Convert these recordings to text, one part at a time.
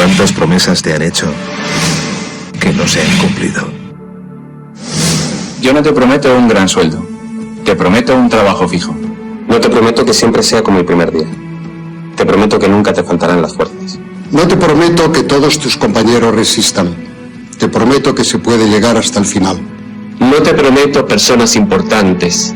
¿Cuántas promesas te han hecho que no se han cumplido? Yo no te prometo un gran sueldo. Te prometo un trabajo fijo. No te prometo que siempre sea como el primer día. Te prometo que nunca te faltarán las fuerzas. No te prometo que todos tus compañeros resistan. Te prometo que se puede llegar hasta el final. No te prometo personas importantes.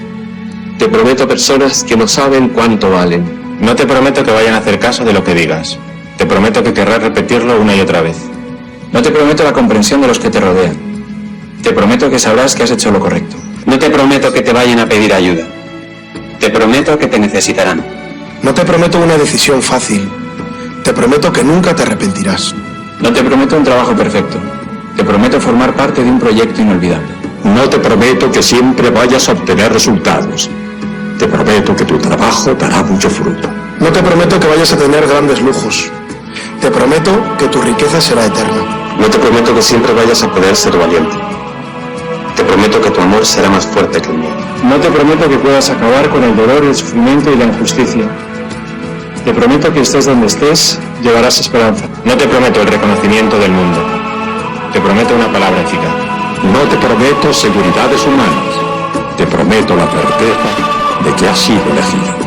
Te prometo personas que no saben cuánto valen. No te prometo que vayan a hacer caso de lo que digas. Te prometo que querrás repetirlo una y otra vez. No te prometo la comprensión de los que te rodean. Te prometo que sabrás que has hecho lo correcto. No te prometo que te vayan a pedir ayuda. Te prometo que te necesitarán. No te prometo una decisión fácil. Te prometo que nunca te arrepentirás. No te prometo un trabajo perfecto. Te prometo formar parte de un proyecto inolvidable. No te prometo que siempre vayas a obtener resultados. Te prometo que tu trabajo dará mucho fruto. No te prometo que vayas a tener grandes lujos. Te prometo que tu riqueza será eterna. No te prometo que siempre vayas a poder ser valiente. Te prometo que tu amor será más fuerte que el mío. No te prometo que puedas acabar con el dolor, el sufrimiento y la injusticia. Te prometo que estés donde estés, llevarás esperanza. No te prometo el reconocimiento del mundo. Te prometo una palabra eficaz. No te prometo seguridades humanas. Te prometo la certeza de que has sido elegido.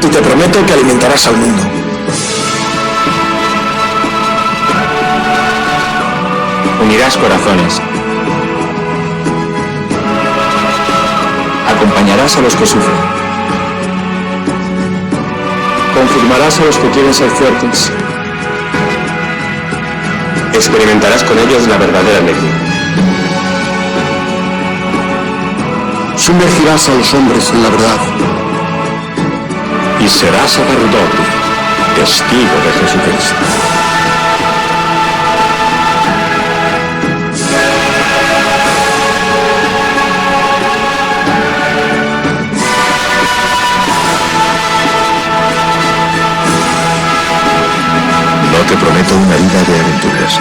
Y te prometo que alimentarás al mundo. Unirás corazones. Acompañarás a los que sufren. Confirmarás a los que quieren ser fuertes. Experimentarás con ellos la verdadera alegría. Sumergirás a los hombres en la verdad. Y serás sacerdote, testigo de Jesucristo. No te prometo una vida de aventuras.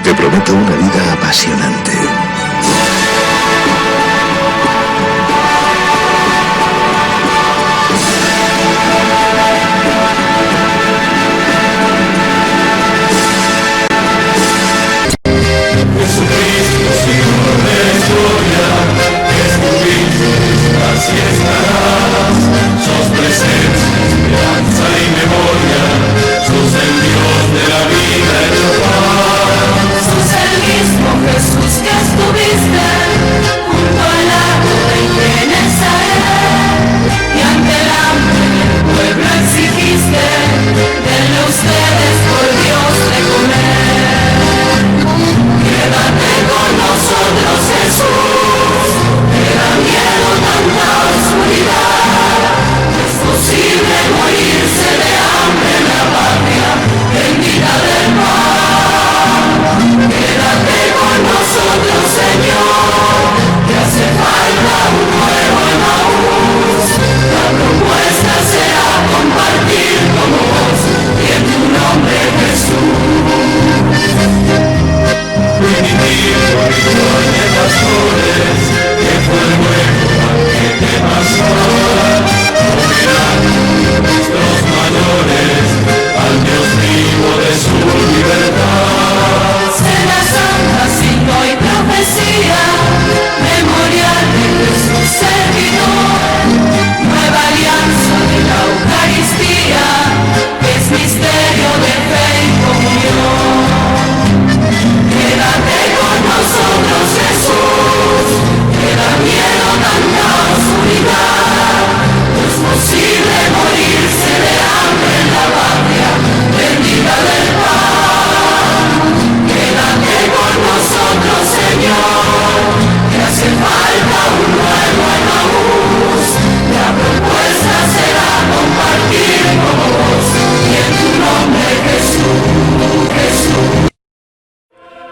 Te prometo una vida apasionante.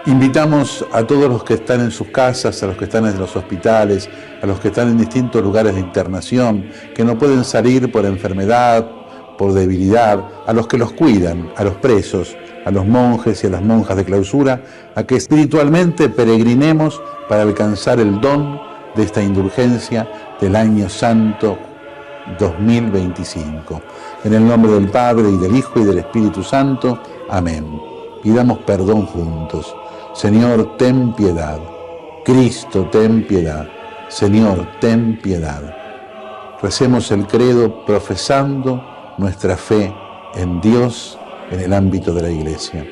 Invitamos a todos los que están en sus casas, a los que están en los hospitales, a los que están en distintos lugares de internación, que no pueden salir por enfermedad, por debilidad, a los que los cuidan, a los presos, a los monjes y a las monjas de clausura, a que espiritualmente peregrinemos para alcanzar el don de esta indulgencia del año santo 2025. En el nombre del Padre, y del Hijo, y del Espíritu Santo. Amén. Pidamos perdón juntos. Señor, ten piedad. Cristo, ten piedad. Señor, ten piedad. Recemos el credo profesando nuestra fe en Dios en el ámbito de la Iglesia.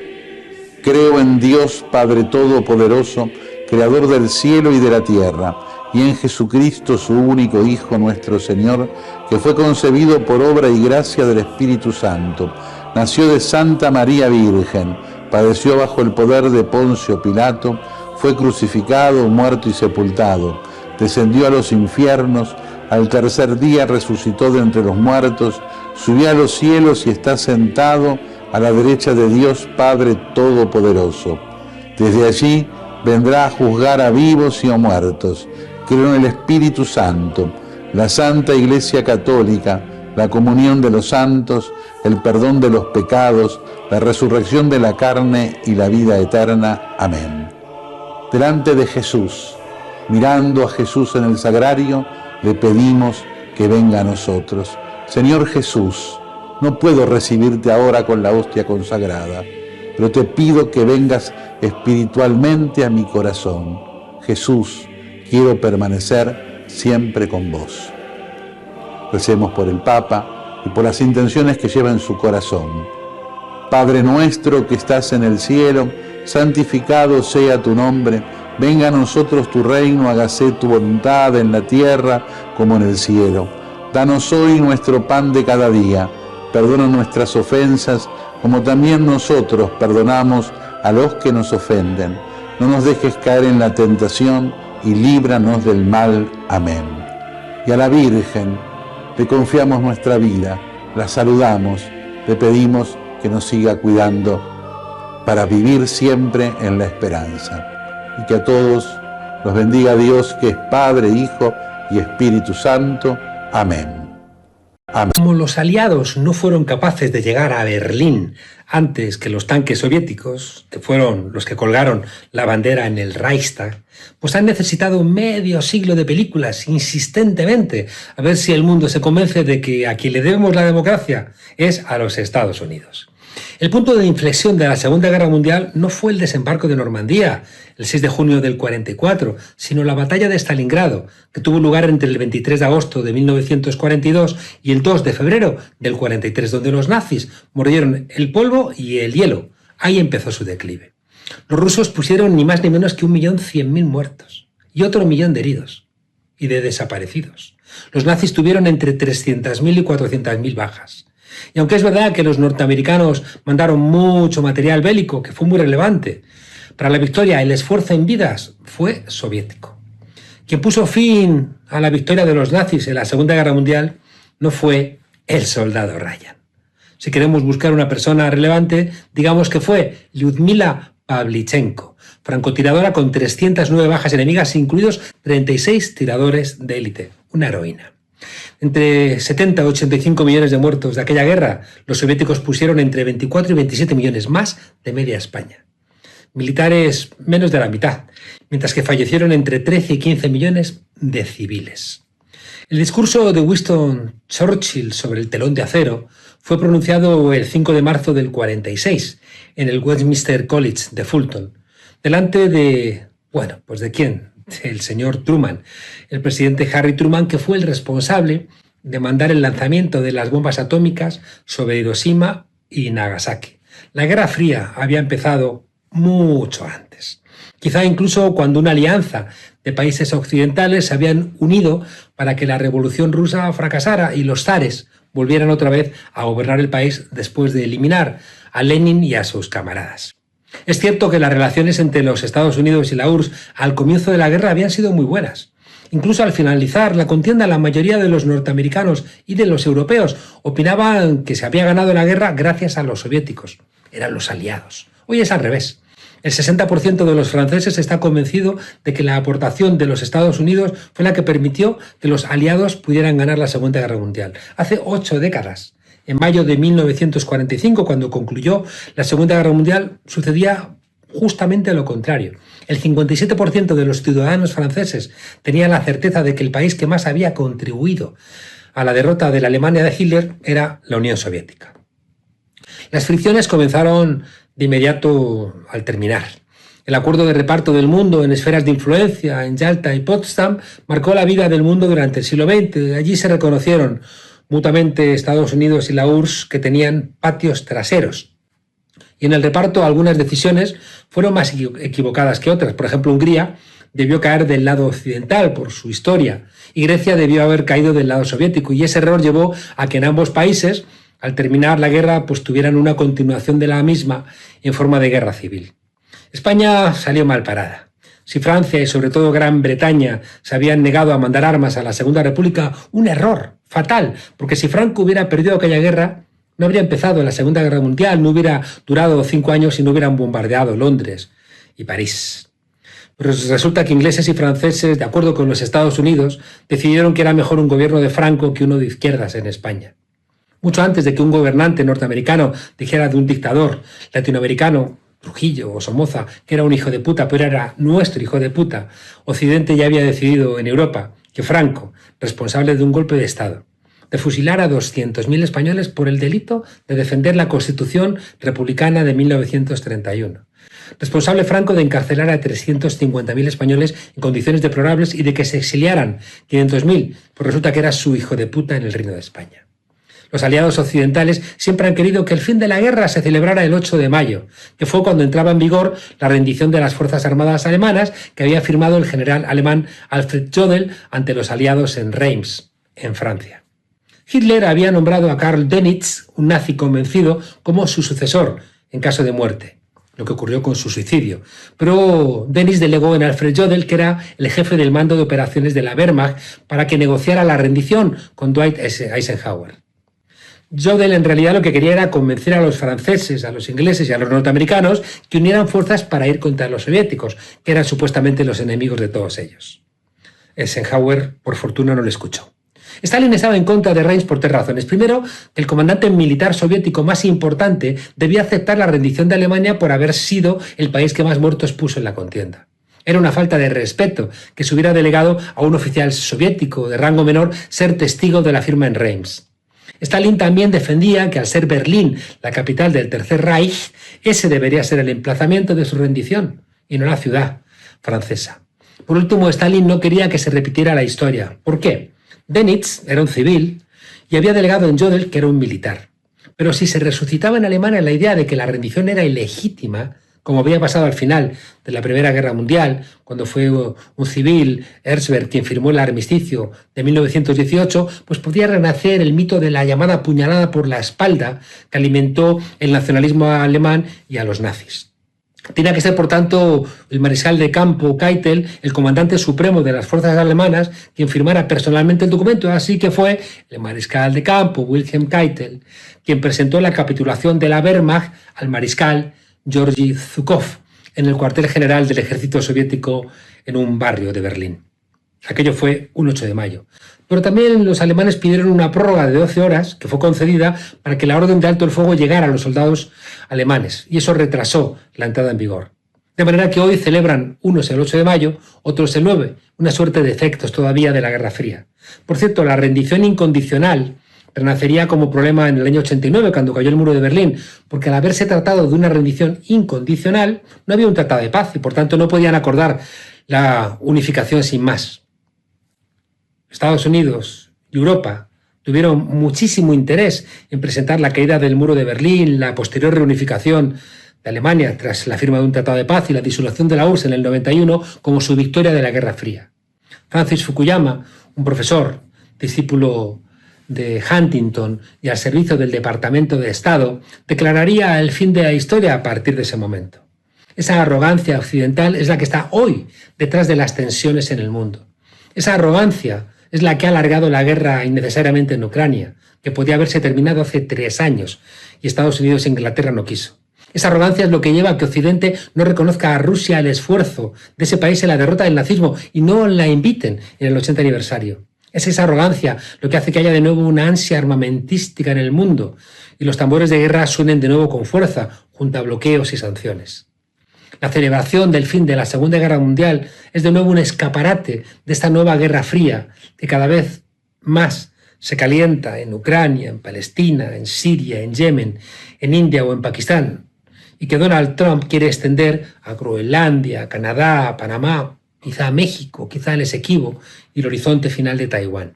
Creo en Dios Padre Todopoderoso, Creador del cielo y de la tierra, y en Jesucristo, su único Hijo, nuestro Señor, que fue concebido por obra y gracia del Espíritu Santo. Nació de Santa María Virgen, padeció bajo el poder de Poncio Pilato, fue crucificado, muerto y sepultado, descendió a los infiernos, al tercer día resucitó de entre los muertos, subió a los cielos y está sentado a la derecha de Dios Padre Todopoderoso. Desde allí vendrá a juzgar a vivos y a muertos. Creo en el Espíritu Santo, la Santa Iglesia Católica, la comunión de los santos, el perdón de los pecados, la resurrección de la carne y la vida eterna. Amén. Delante de Jesús, mirando a Jesús en el sagrario, le pedimos que venga a nosotros. Señor Jesús, no puedo recibirte ahora con la hostia consagrada, pero te pido que vengas espiritualmente a mi corazón. Jesús, quiero permanecer siempre con vos. Recemos por el Papa y por las intenciones que lleva en su corazón. Padre nuestro que estás en el cielo, santificado sea tu nombre. Venga a nosotros tu reino, hágase tu voluntad en la tierra como en el cielo. Danos hoy nuestro pan de cada día. Perdona nuestras ofensas, como también nosotros perdonamos a los que nos ofenden. No nos dejes caer en la tentación y líbranos del mal. Amén. Y a la Virgen le confiamos nuestra vida, la saludamos, le pedimos que nos siga cuidando para vivir siempre en la esperanza. Y que a todos los bendiga Dios, que es Padre, Hijo y Espíritu Santo. Amén. Amén. Como los aliados no fueron capaces de llegar a Berlín antes que los tanques soviéticos, que fueron los que colgaron la bandera en el Reichstag, pues han necesitado medio siglo de películas insistentemente a ver si el mundo se convence de que a quien le debemos la democracia es a los Estados Unidos. El punto de inflexión de la Segunda Guerra Mundial no fue el desembarco de Normandía, el 6 de junio del 44, sino la batalla de Stalingrado, que tuvo lugar entre el 23 de agosto de 1942 y el 2 de febrero del 43, donde los nazis mordieron el polvo y el hielo. Ahí empezó su declive. Los rusos pusieron ni más ni menos que 1.100.000 muertos y otro 1.000.000 de heridos y de desaparecidos. Los nazis tuvieron entre 300.000 y 400.000 bajas. Y aunque es verdad que los norteamericanos mandaron mucho material bélico, que fue muy relevante, para la victoria el esfuerzo en vidas fue soviético. Quien puso fin a la victoria de los nazis en la Segunda Guerra Mundial no fue el soldado Ryan. Si queremos buscar una persona relevante, digamos que fue Lyudmila Pavlichenko, francotiradora con 309 bajas enemigas, incluidos 36 tiradores de élite, una heroína. Entre 70 y 85 millones de muertos de aquella guerra, los soviéticos pusieron entre 24 y 27 millones, más de media España. Militares menos de la mitad, mientras que fallecieron entre 13 y 15 millones de civiles. El discurso de Winston Churchill sobre el telón de acero fue pronunciado el 5 de marzo del 46 en el Westminster College de Fulton, delante de, ¿de quién? El señor Truman, el presidente Harry Truman, que fue el responsable de mandar el lanzamiento de las bombas atómicas sobre Hiroshima y Nagasaki. La Guerra Fría había empezado mucho antes. Quizá incluso cuando una alianza de países occidentales se habían unido para que la Revolución Rusa fracasara y los zares volvieran otra vez a gobernar el país después de eliminar a Lenin y a sus camaradas. Es cierto que las relaciones entre los Estados Unidos y la URSS al comienzo de la guerra habían sido muy buenas. Incluso al finalizar la contienda, la mayoría de los norteamericanos y de los europeos opinaban que se había ganado la guerra gracias a los soviéticos. Eran los aliados. Hoy es al revés. El 60% de los franceses está convencido de que la aportación de los Estados Unidos fue la que permitió que los aliados pudieran ganar la Segunda Guerra Mundial. Hace 8 décadas. En mayo de 1945, cuando concluyó la Segunda Guerra Mundial, sucedía justamente lo contrario. El 57% de los ciudadanos franceses tenía la certeza de que el país que más había contribuido a la derrota de la Alemania de Hitler era la Unión Soviética. Las fricciones comenzaron de inmediato al terminar. El acuerdo de reparto del mundo en esferas de influencia en Yalta y Potsdam marcó la vida del mundo durante el siglo XX. Allí se reconocieron mutuamente Estados Unidos y la URSS, que tenían patios traseros. Y en el reparto algunas decisiones fueron más equivocadas que otras. Por ejemplo, Hungría debió caer del lado occidental por su historia y Grecia debió haber caído del lado soviético. Y ese error llevó a que en ambos países, al terminar la guerra, pues tuvieran una continuación de la misma en forma de guerra civil. España salió mal parada. Si Francia y sobre todo Gran Bretaña se habían negado a mandar armas a la Segunda República, un error fatal, porque si Franco hubiera perdido aquella guerra, no habría empezado la Segunda Guerra Mundial, no hubiera durado 5 años y no hubieran bombardeado Londres y París. Pero resulta que ingleses y franceses, de acuerdo con los Estados Unidos, decidieron que era mejor un gobierno de Franco que uno de izquierdas en España. Mucho antes de que un gobernante norteamericano dijera de un dictador latinoamericano, Trujillo o Somoza, que era un hijo de puta, pero era nuestro hijo de puta, Occidente ya había decidido en Europa que Franco, responsable de un golpe de Estado, de fusilar a 200.000 españoles por el delito de defender la Constitución republicana de 1931. Responsable Franco de encarcelar a 350.000 españoles en condiciones deplorables y de que se exiliaran 500.000, pues resulta que era su hijo de puta en el Reino de España. Los aliados occidentales siempre han querido que el fin de la guerra se celebrara el 8 de mayo, que fue cuando entraba en vigor la rendición de las Fuerzas Armadas alemanas que había firmado el general alemán Alfred Jodl ante los aliados en Reims, en Francia. Hitler había nombrado a Karl Dönitz, un nazi convencido, como su sucesor en caso de muerte, lo que ocurrió con su suicidio. Pero Dönitz delegó en Alfred Jodl, que era el jefe del mando de operaciones de la Wehrmacht, para que negociara la rendición con Dwight Eisenhower. Jodl en realidad lo que quería era convencer a los franceses, a los ingleses y a los norteamericanos que unieran fuerzas para ir contra los soviéticos, que eran supuestamente los enemigos de todos ellos. Eisenhower, por fortuna, no le escuchó. Stalin estaba en contra de Reims por 3 razones. Primero, que el comandante militar soviético más importante debía aceptar la rendición de Alemania por haber sido el país que más muertos puso en la contienda. Era una falta de respeto que se hubiera delegado a un oficial soviético de rango menor ser testigo de la firma en Reims. Stalin también defendía que al ser Berlín la capital del Tercer Reich, ese debería ser el emplazamiento de su rendición y no la ciudad francesa. Por último, Stalin no quería que se repitiera la historia. ¿Por qué? Dönitz era un civil y había delegado en Jodl, que era un militar. Pero si se resucitaba en Alemania la idea de que la rendición era ilegítima, como había pasado al final de la Primera Guerra Mundial, cuando fue un civil, Herzberg, quien firmó el armisticio de 1918, pues podía renacer el mito de la llamada puñalada por la espalda que alimentó el nacionalismo alemán y a los nazis. Tenía que ser, por tanto, el mariscal de campo Keitel, el comandante supremo de las fuerzas alemanas, quien firmara personalmente el documento. Así que fue el mariscal de campo, Wilhelm Keitel, quien presentó la capitulación de la Wehrmacht al mariscal Georgy Zhukov en el cuartel general del ejército soviético en un barrio de Berlín. Aquello fue un 8 de mayo. Pero también los alemanes pidieron una prórroga de 12 horas, que fue concedida para que la orden de alto el fuego llegara a los soldados alemanes, y eso retrasó la entrada en vigor. De manera que hoy celebran unos el 8 de mayo, otros el 9, una suerte de efectos todavía de la Guerra Fría. Por cierto, la rendición incondicional renacería como problema en el año 89, cuando cayó el muro de Berlín, porque al haberse tratado de una rendición incondicional, no había un tratado de paz y por tanto no podían acordar la unificación sin más. Estados Unidos y Europa tuvieron muchísimo interés en presentar la caída del muro de Berlín, la posterior reunificación de Alemania tras la firma de un tratado de paz y la disolución de la URSS en el 91 como su victoria de la Guerra Fría. Francis Fukuyama, un profesor, discípulo de Huntington y al servicio del Departamento de Estado, declararía el fin de la historia a partir de ese momento. Esa arrogancia occidental es la que está hoy detrás de las tensiones en el mundo. Esa arrogancia es la que ha alargado la guerra innecesariamente en Ucrania, que podía haberse terminado hace 3 años, y Estados Unidos e Inglaterra no quiso. Esa arrogancia es lo que lleva a que Occidente no reconozca a Rusia el esfuerzo de ese país en la derrota del nazismo y no la inviten en el 80 aniversario. Es esa arrogancia lo que hace que haya de nuevo una ansia armamentística en el mundo y los tambores de guerra suenen de nuevo con fuerza, junto a bloqueos y sanciones. La celebración del fin de la Segunda Guerra Mundial es de nuevo un escaparate de esta nueva Guerra Fría que cada vez más se calienta en Ucrania, en Palestina, en Siria, en Yemen, en India o en Pakistán, y que Donald Trump quiere extender a Groenlandia, a Canadá, a Panamá, quizá a México, quizá el Esequibo y el horizonte final de Taiwán.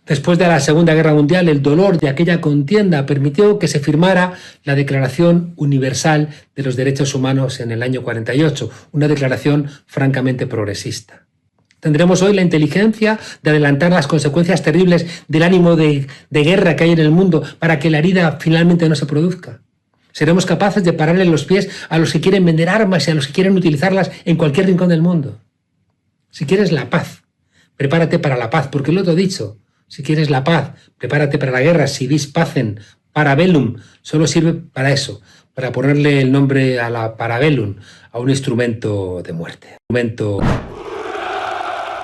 Después de la Segunda Guerra Mundial, el dolor de aquella contienda permitió que se firmara la Declaración Universal de los Derechos Humanos en el año 48, una declaración francamente progresista. Tendremos hoy la inteligencia de adelantar las consecuencias terribles del ánimo de guerra que hay en el mundo para que la herida finalmente no se produzca. Seremos capaces de pararle los pies a los que quieren vender armas y a los que quieren utilizarlas en cualquier rincón del mundo. Si quieres la paz, prepárate para la paz, porque lo he dicho. Si quieres la paz, prepárate para la guerra. Si vis pacem, parabellum, solo sirve para eso, para ponerle el nombre a la parabellum, a un instrumento de muerte.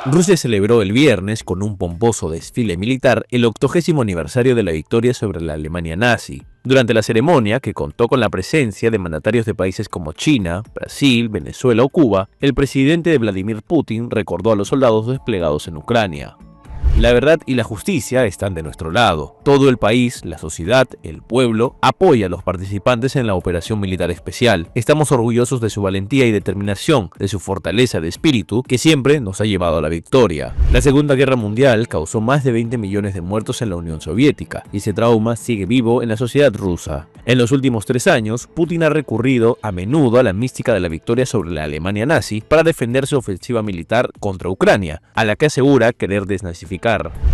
Rusia celebró el viernes, con un pomposo desfile militar, el 80º aniversario de la victoria sobre la Alemania nazi. Durante la ceremonia, que contó con la presencia de mandatarios de países como China, Brasil, Venezuela o Cuba, el presidente de Vladimir Putin recordó a los soldados desplegados en Ucrania. La verdad y la justicia están de nuestro lado. Todo el país, la sociedad, el pueblo, apoya a los participantes en la operación militar especial. Estamos orgullosos de su valentía y determinación, de su fortaleza de espíritu, que siempre nos ha llevado a la victoria. La Segunda Guerra Mundial causó más de 20 millones de muertos en la Unión Soviética, y ese trauma sigue vivo en la sociedad rusa. En los últimos 3 años, Putin ha recurrido a menudo a la mística de la victoria sobre la Alemania nazi para defender su ofensiva militar contra Ucrania, a la que asegura querer desnazificar.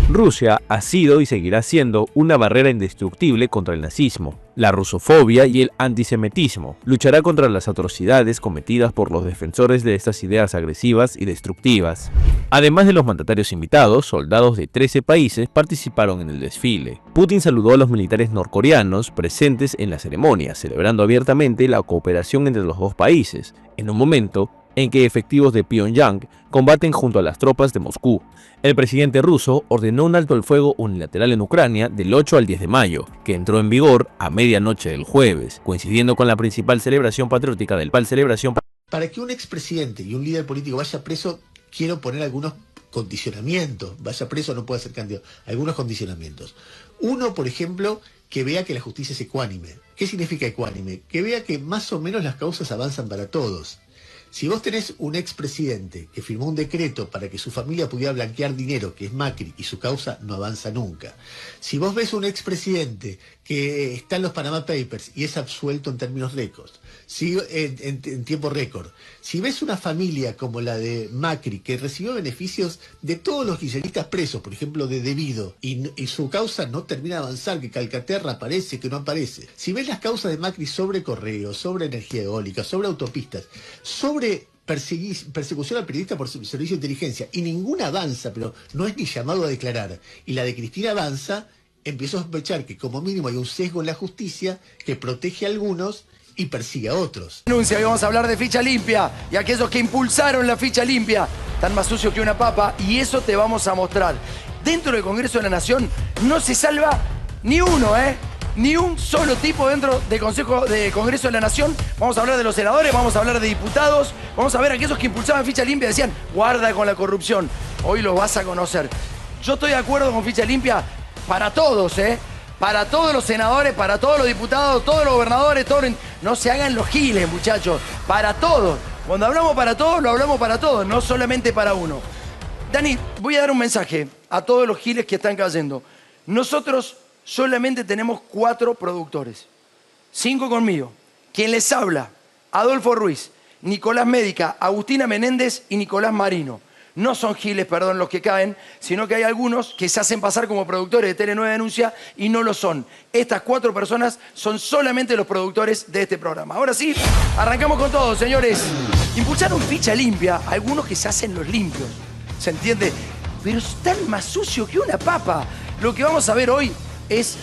Rusia ha sido y seguirá siendo una barrera indestructible contra el nazismo, la rusofobia y el antisemitismo. Luchará contra las atrocidades cometidas por los defensores de estas ideas agresivas y destructivas. Además de los mandatarios invitados, soldados de 13 países participaron en el desfile. Putin saludó a los militares norcoreanos presentes en la ceremonia, celebrando abiertamente la cooperación entre los dos países, en un momento en que efectivos de Pyongyang combaten junto a las tropas de Moscú. El presidente ruso ordenó un alto el fuego unilateral en Ucrania del 8 al 10 de mayo, que entró en vigor a medianoche del jueves, coincidiendo con la principal celebración patriótica del país. Para que un expresidente y un líder político vaya preso, quiero poner algunos condicionamientos. Vaya preso, no puede ser candidato. Algunos condicionamientos. Uno, por ejemplo, que vea que la justicia es ecuánime. ¿Qué significa ecuánime? Que vea que más o menos las causas avanzan para todos. Si vos tenés un expresidente que firmó un decreto para que su familia pudiera blanquear dinero, que es Macri, y su causa no avanza nunca. Si vos ves un expresidente que está en los Panama Papers y es absuelto en términos récords, en tiempo récord. Si ves una familia como la de Macri, que recibió beneficios de todos los kirchneristas presos, por ejemplo de Debido, y su causa no termina de avanzar, que Calcaterra aparece, que no aparece. Si ves las causas de Macri sobre correos, sobre energía eólica, sobre autopistas, sobre persecución al periodista por servicio de inteligencia, y ninguna avanza, pero no es ni llamado a declarar, y la de Cristina avanza, empiezo a sospechar que como mínimo hay un sesgo en la justicia que protege a algunos y persigue a otros. Hoy vamos a hablar de ficha limpia y aquellos que impulsaron la ficha limpia, tan más sucio que una papa, y eso te vamos a mostrar. Dentro del Congreso de la Nación no se salva ni uno, ni un solo tipo dentro del Congreso de la Nación. Vamos a hablar de los senadores, vamos a hablar de diputados, vamos a ver a aquellos que impulsaban ficha limpia y decían, guarda con la corrupción. Hoy los vas a conocer. Yo estoy de acuerdo con ficha limpia para todos, para todos los senadores, para todos los diputados, todos los gobernadores, no se hagan los giles, muchachos, para todos. Cuando hablamos para todos, lo hablamos para todos, no solamente para uno. Dani, voy a dar un mensaje a todos los giles que están cayendo. Nosotros solamente tenemos 4 productores, 5 conmigo. Quien les habla, Adolfo Ruiz, Nicolás Médica, Agustina Menéndez y Nicolás Marino. No son giles, perdón, los que caen, sino que hay algunos que se hacen pasar como productores de Tele9 Denuncia y no lo son. Estas 4 personas son solamente los productores de este programa. Ahora sí, arrancamos con todo, señores. Impulsaron ficha limpia, algunos que se hacen los limpios, ¿se entiende? Pero están más sucios que una papa. Lo que vamos a ver hoy es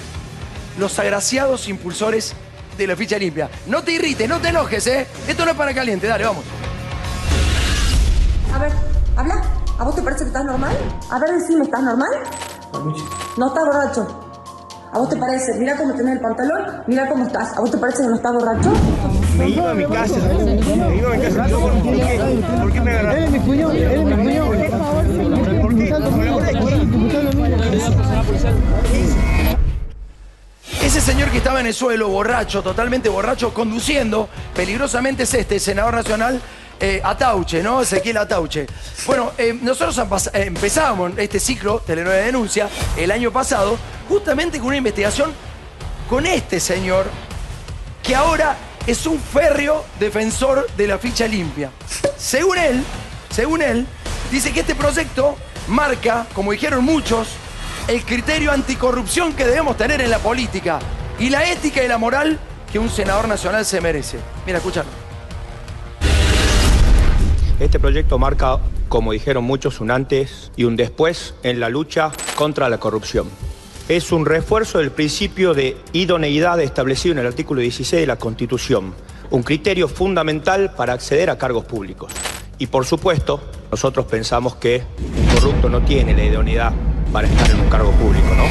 los agraciados impulsores de la ficha limpia. No te irrites, no te enojes, Esto no es para caliente, dale, vamos. A ver. ¿Habla? ¿A vos te parece que estás normal? A ver, decime, ¿estás normal? No estás borracho. ¿A vos te parece? Mira cómo tenés el pantalón, mira cómo estás. ¿A vos te parece que no estás borracho? Me iba a mi casa. ¿Por qué me agarraste? Eres mi cuñado. ¿Por qué? Ese señor que estaba en el suelo, borracho, totalmente borracho, conduciendo peligrosamente, es el senador nacional Atauche, ¿no? Ezequiel Atauche. Bueno, nosotros empezamos este ciclo, Tele9 Denuncia, el año pasado, justamente con una investigación con este señor, que ahora es un férreo defensor de la ficha limpia. Según él, dice que este proyecto marca, como dijeron muchos, el criterio anticorrupción que debemos tener en la política y la ética y la moral que un senador nacional se merece. Mira, escúchalo. Este proyecto marca, como dijeron muchos, un antes y un después en la lucha contra la corrupción. Es un refuerzo del principio de idoneidad establecido en el artículo 16 de la Constitución, un criterio fundamental para acceder a cargos públicos. Y por supuesto, nosotros pensamos que un corrupto no tiene la idoneidad para estar en un cargo público, ¿no?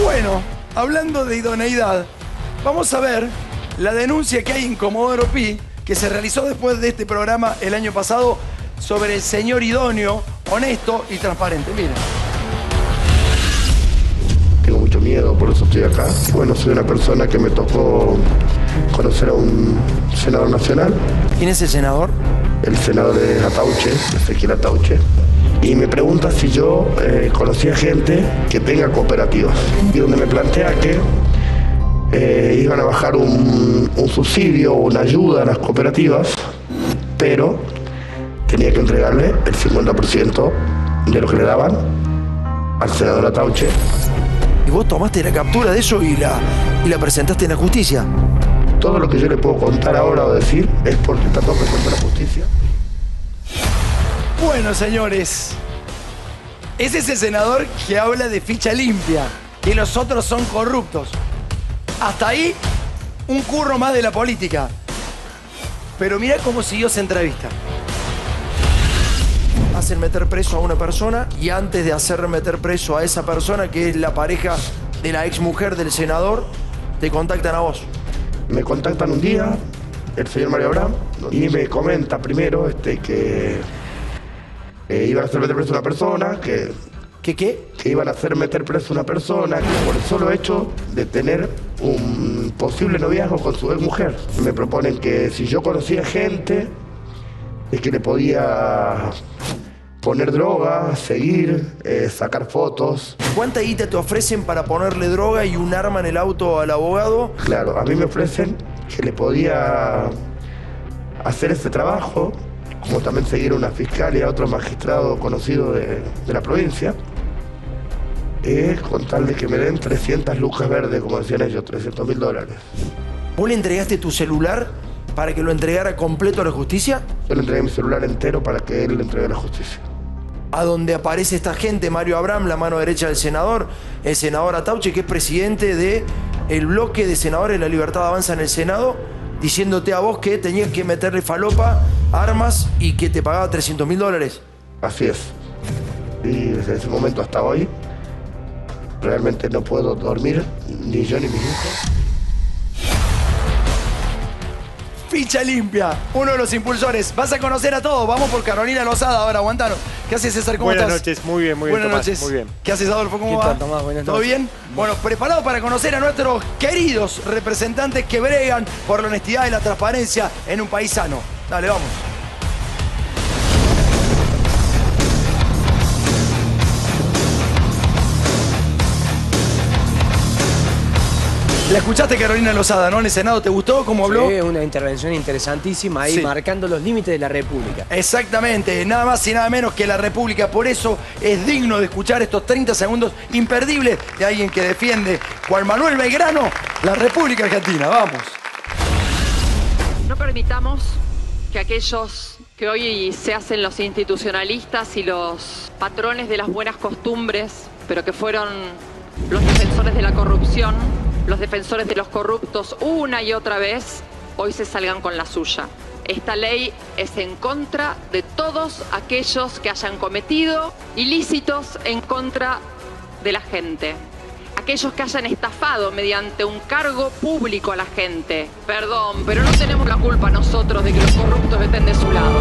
Bueno, hablando de idoneidad, vamos a ver la denuncia que hay en Comodoro Pi, que se realizó después de este programa el año pasado sobre el señor idóneo, honesto y transparente. Miren. Tengo mucho miedo, por eso estoy acá. Bueno, soy una persona que me tocó conocer a un senador nacional. ¿Quién es el senador? El senador es Atauche, Ezequiel Atauche. Y me pregunta si yo conocía gente que tenga cooperativas. Y donde me plantea que iban a bajar un subsidio o una ayuda a las cooperativas, pero tenía que entregarle el 50% de lo que le daban al senador Atauche. ¿Y vos tomaste la captura de eso y la presentaste en la justicia? Todo lo que yo le puedo contar ahora o decir es porque está todo resuelto en la justicia. Bueno, señores, ese es el senador que habla de ficha limpia, que los otros son corruptos. Hasta ahí, un curro más de la política. Pero mirá cómo siguió esa entrevista. Hacen meter preso a una persona y antes de hacer meter preso a esa persona, que es la pareja de la exmujer del senador, te contactan a vos. Me contactan un día, el señor Mario Abraham, y me comenta primero que iban a hacer meter preso a una persona, que iban a hacer meter preso a una persona que por el solo hecho de tener un posible noviazgo con su exmujer. Me proponen que si yo conocía gente, es que le podía poner droga, seguir, sacar fotos. ¿Cuánta guita te ofrecen para ponerle droga y un arma en el auto al abogado? Claro, a mí me ofrecen que le podía hacer ese trabajo, como también seguir a una fiscal y a otro magistrado conocido de la provincia, con tal de que me den 300 lucas verdes, como decían ellos, $300.000. ¿Vos le entregaste tu celular para que lo entregara completo a la justicia? Yo le entregué mi celular entero para que él le entregue a la justicia. A donde aparece esta gente, Mario Abraham, la mano derecha del senador, el senador Atauche, que es presidente del bloque de senadores de La Libertad Avanza en el Senado, diciéndote a vos que tenías que meterle falopa, armas y que te pagaba $300.000. Así es. Y desde ese momento hasta hoy, realmente no puedo dormir, ni yo ni mis hijos. Ficha limpia, uno de los impulsores. Vas a conocer a todos. Vamos por Carolina Lozada ahora, aguantanos. ¿Qué haces, César? ¿Cómo estás? Buenas noches, muy bien, Buenas Tomás, noches. muy bien. ¿Qué haces, Adolfo? ¿Cómo va? Tomás? Buenas ¿Todo noches. bien? Bueno, preparado para conocer a nuestros queridos representantes que bregan por la honestidad y la transparencia en un país sano. Dale, vamos. La escuchaste, Carolina Lozada, ¿no? En el Senado, ¿te gustó cómo habló? Sí, una intervención interesantísima ahí, Sí. marcando los límites de la República. Exactamente, nada más y nada menos que la República. Por eso es digno de escuchar estos 30 segundos imperdibles de alguien que defiende, Juan Manuel Belgrano, la República Argentina. Vamos. No permitamos que aquellos que hoy se hacen los institucionalistas y los patrones de las buenas costumbres, pero que fueron los defensores de la corrupción, los defensores de los corruptos una y otra vez, hoy se salgan con la suya. Esta ley es en contra de todos aquellos que hayan cometido ilícitos en contra de la gente. Aquellos que hayan estafado mediante un cargo público a la gente. Perdón, pero no tenemos la culpa nosotros de que los corruptos estén de su lado.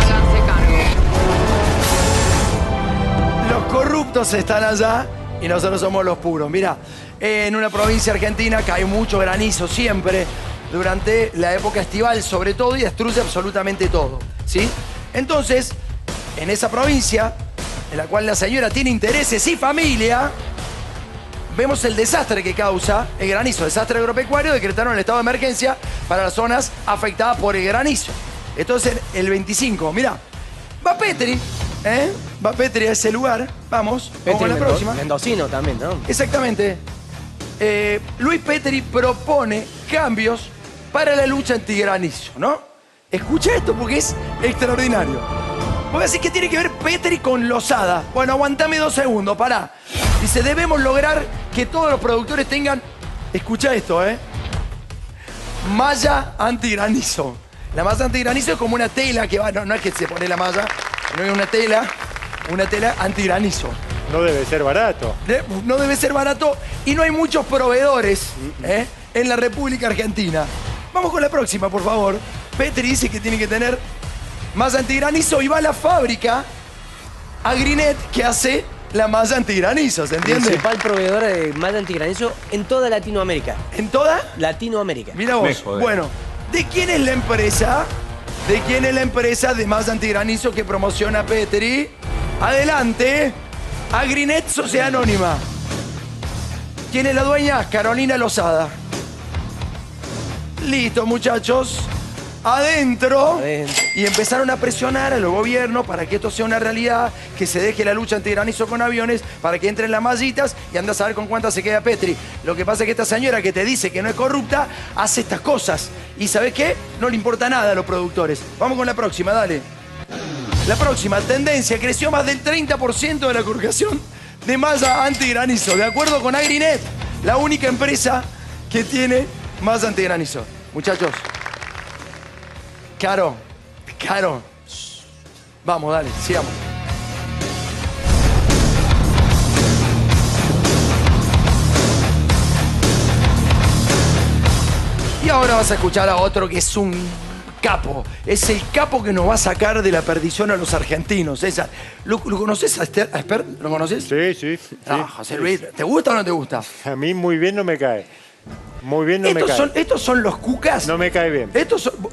Háganse cargo. corruptos están allá y nosotros somos los puros. Mirá, en una provincia argentina cae mucho granizo siempre durante la época estival, sobre todo, y destruye absolutamente todo, ¿sí? Entonces, en esa provincia, en la cual la señora tiene intereses y familia, vemos el desastre que causa el granizo. Desastre agropecuario, decretaron el estado de emergencia para las zonas afectadas por el granizo. Entonces, el 25, mirá, va Petri, va Petri a ese lugar. Vamos con la próxima. Mendocino también, ¿no? Exactamente. Luis Petri propone cambios para la lucha antigranizo, ¿no? Escucha esto porque es extraordinario. Voy a decir que tiene que ver Petri con Lozada. Bueno, aguantame 2 segundos, pará. Dice, debemos lograr que todos los productores tengan, escucha esto, malla antigranizo. La malla antigranizo es como una tela que va, no es que se pone la malla, no es una tela antigranizo. No debe ser barato. No debe ser barato y no hay muchos proveedores en la República Argentina. Vamos con la próxima, por favor. Petri dice que tiene que tener malla antigranizo y va a la fábrica Agrinet que hace la malla antigranizo, ¿se entiende? Principal proveedor de malla antigranizo en toda Latinoamérica. ¿En toda? Latinoamérica. Mira vos. Bueno, ¿de quién es la empresa? ¿De quién es la empresa de malla antigranizo que promociona Petri? Adelante. Agrinet Sociedad Anónima. ¿Quién es la dueña? Carolina Lozada. Listo, muchachos. Adentro. Y empezaron a presionar a los gobiernos para que esto sea una realidad, que se deje la lucha antigranizo con aviones, para que entren las mallitas y anda a saber con cuántas se queda Petri. Lo que pasa es que esta señora que te dice que no es corrupta, hace estas cosas. ¿Y sabes qué? No le importa nada a los productores. Vamos con la próxima, dale. La próxima tendencia, creció más del 30% de la colocación de malla antigranizo, de acuerdo con Agrinet, la única empresa que tiene malla antigranizo. Muchachos, Caro. Vamos, dale, sigamos. Y ahora vas a escuchar a otro que es un capo. Es el capo que nos va a sacar de la perdición a los argentinos. ¿Lo conoces a Espert? ¿Lo conoces? Sí. José Luis, ¿te gusta o no te gusta? A mí muy bien no me cae. Muy bien no me cae. ¿Estos son los cucas? No me cae bien.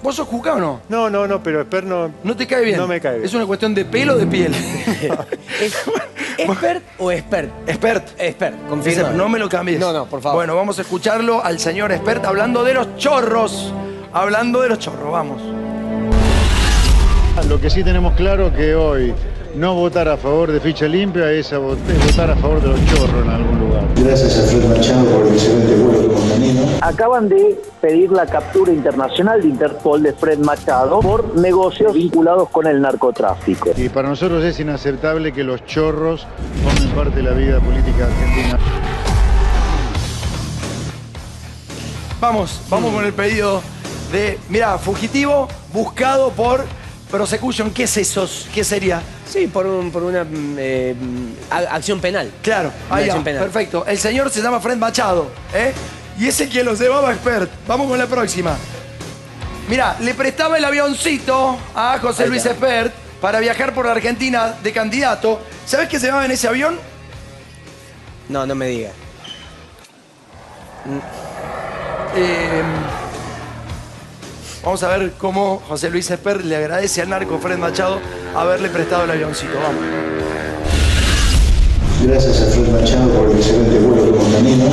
¿Vos sos cuca o no? No, pero Espert no... ¿No te cae bien? No me cae bien. ¿Es una cuestión de pelo o de piel? ¿Espert o Espert? Espert, confirma. No me lo cambies. No, por favor. Bueno, vamos a escucharlo al señor Espert hablando de los chorros. Vamos. Lo que sí tenemos claro que hoy no votar a favor de ficha limpia es votar a favor de los chorros en algún lugar. Gracias a Fred Machado por el excelente vuelo que hemos tenido. Acaban de pedir la captura internacional de Interpol de Fred Machado por negocios vinculados con el narcotráfico. Y para nosotros es inaceptable que los chorros formen parte de la vida política argentina. Vamos con el pedido de, mira, fugitivo buscado por prosecution. ¿Qué es eso? ¿Qué sería? Sí, por una acción penal. Claro, ahí va, perfecto. El señor se llama Fred Machado, y es el que los llevaba a Espert. Vamos con la próxima. Mira, le prestaba el avioncito a José Luis Espert para viajar por la Argentina de candidato. ¿Sabes qué se llevaba en ese avión? No me diga. Vamos a ver cómo José Luis Espert le agradece al narco Fred Machado haberle prestado el avioncito. Vamos. Gracias a Fred Machado por el excelente vuelo que hemos tenido.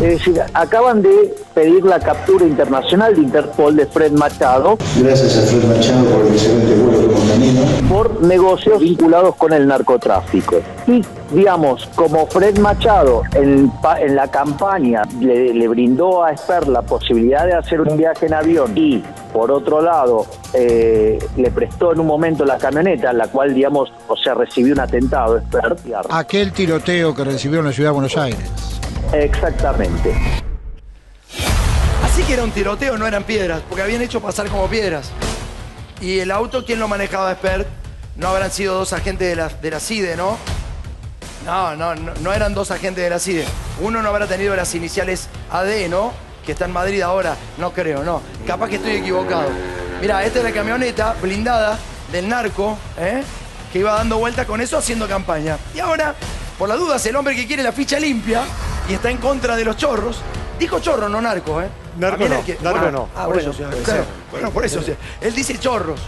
Es decir, acaban de pedir la captura internacional de Interpol de Fred Machado. Gracias a Fred Machado por el excelente vuelo que hemos tenido. Por negocios vinculados con el narcotráfico. Y, digamos, como Fred Machado en la campaña le brindó a Espert la posibilidad de hacer un viaje en avión y, por otro lado, le prestó en un momento la camioneta, la cual, digamos, recibió un atentado, Espert. Aquel tiroteo que recibió en la ciudad de Buenos Aires. Exactamente. Así que era un tiroteo, no eran piedras, porque habían hecho pasar como piedras. Y el auto, ¿quién lo manejaba, Espert? No habrán sido 2 agentes de la CIDE, ¿no? No eran 2 agentes de la CIDE. Uno no habrá tenido las iniciales AD, ¿no? Que está en Madrid ahora. No creo, no. Capaz que estoy equivocado. Mirá, esta es la camioneta blindada del narco, que iba dando vueltas con eso haciendo campaña. Y ahora, por las dudas, el hombre que quiere la ficha limpia y está en contra de los chorros, dijo chorro, no narco, ¿eh? Narco no, narco no. Ah, bueno, claro. Bueno, por eso, él dice chorros.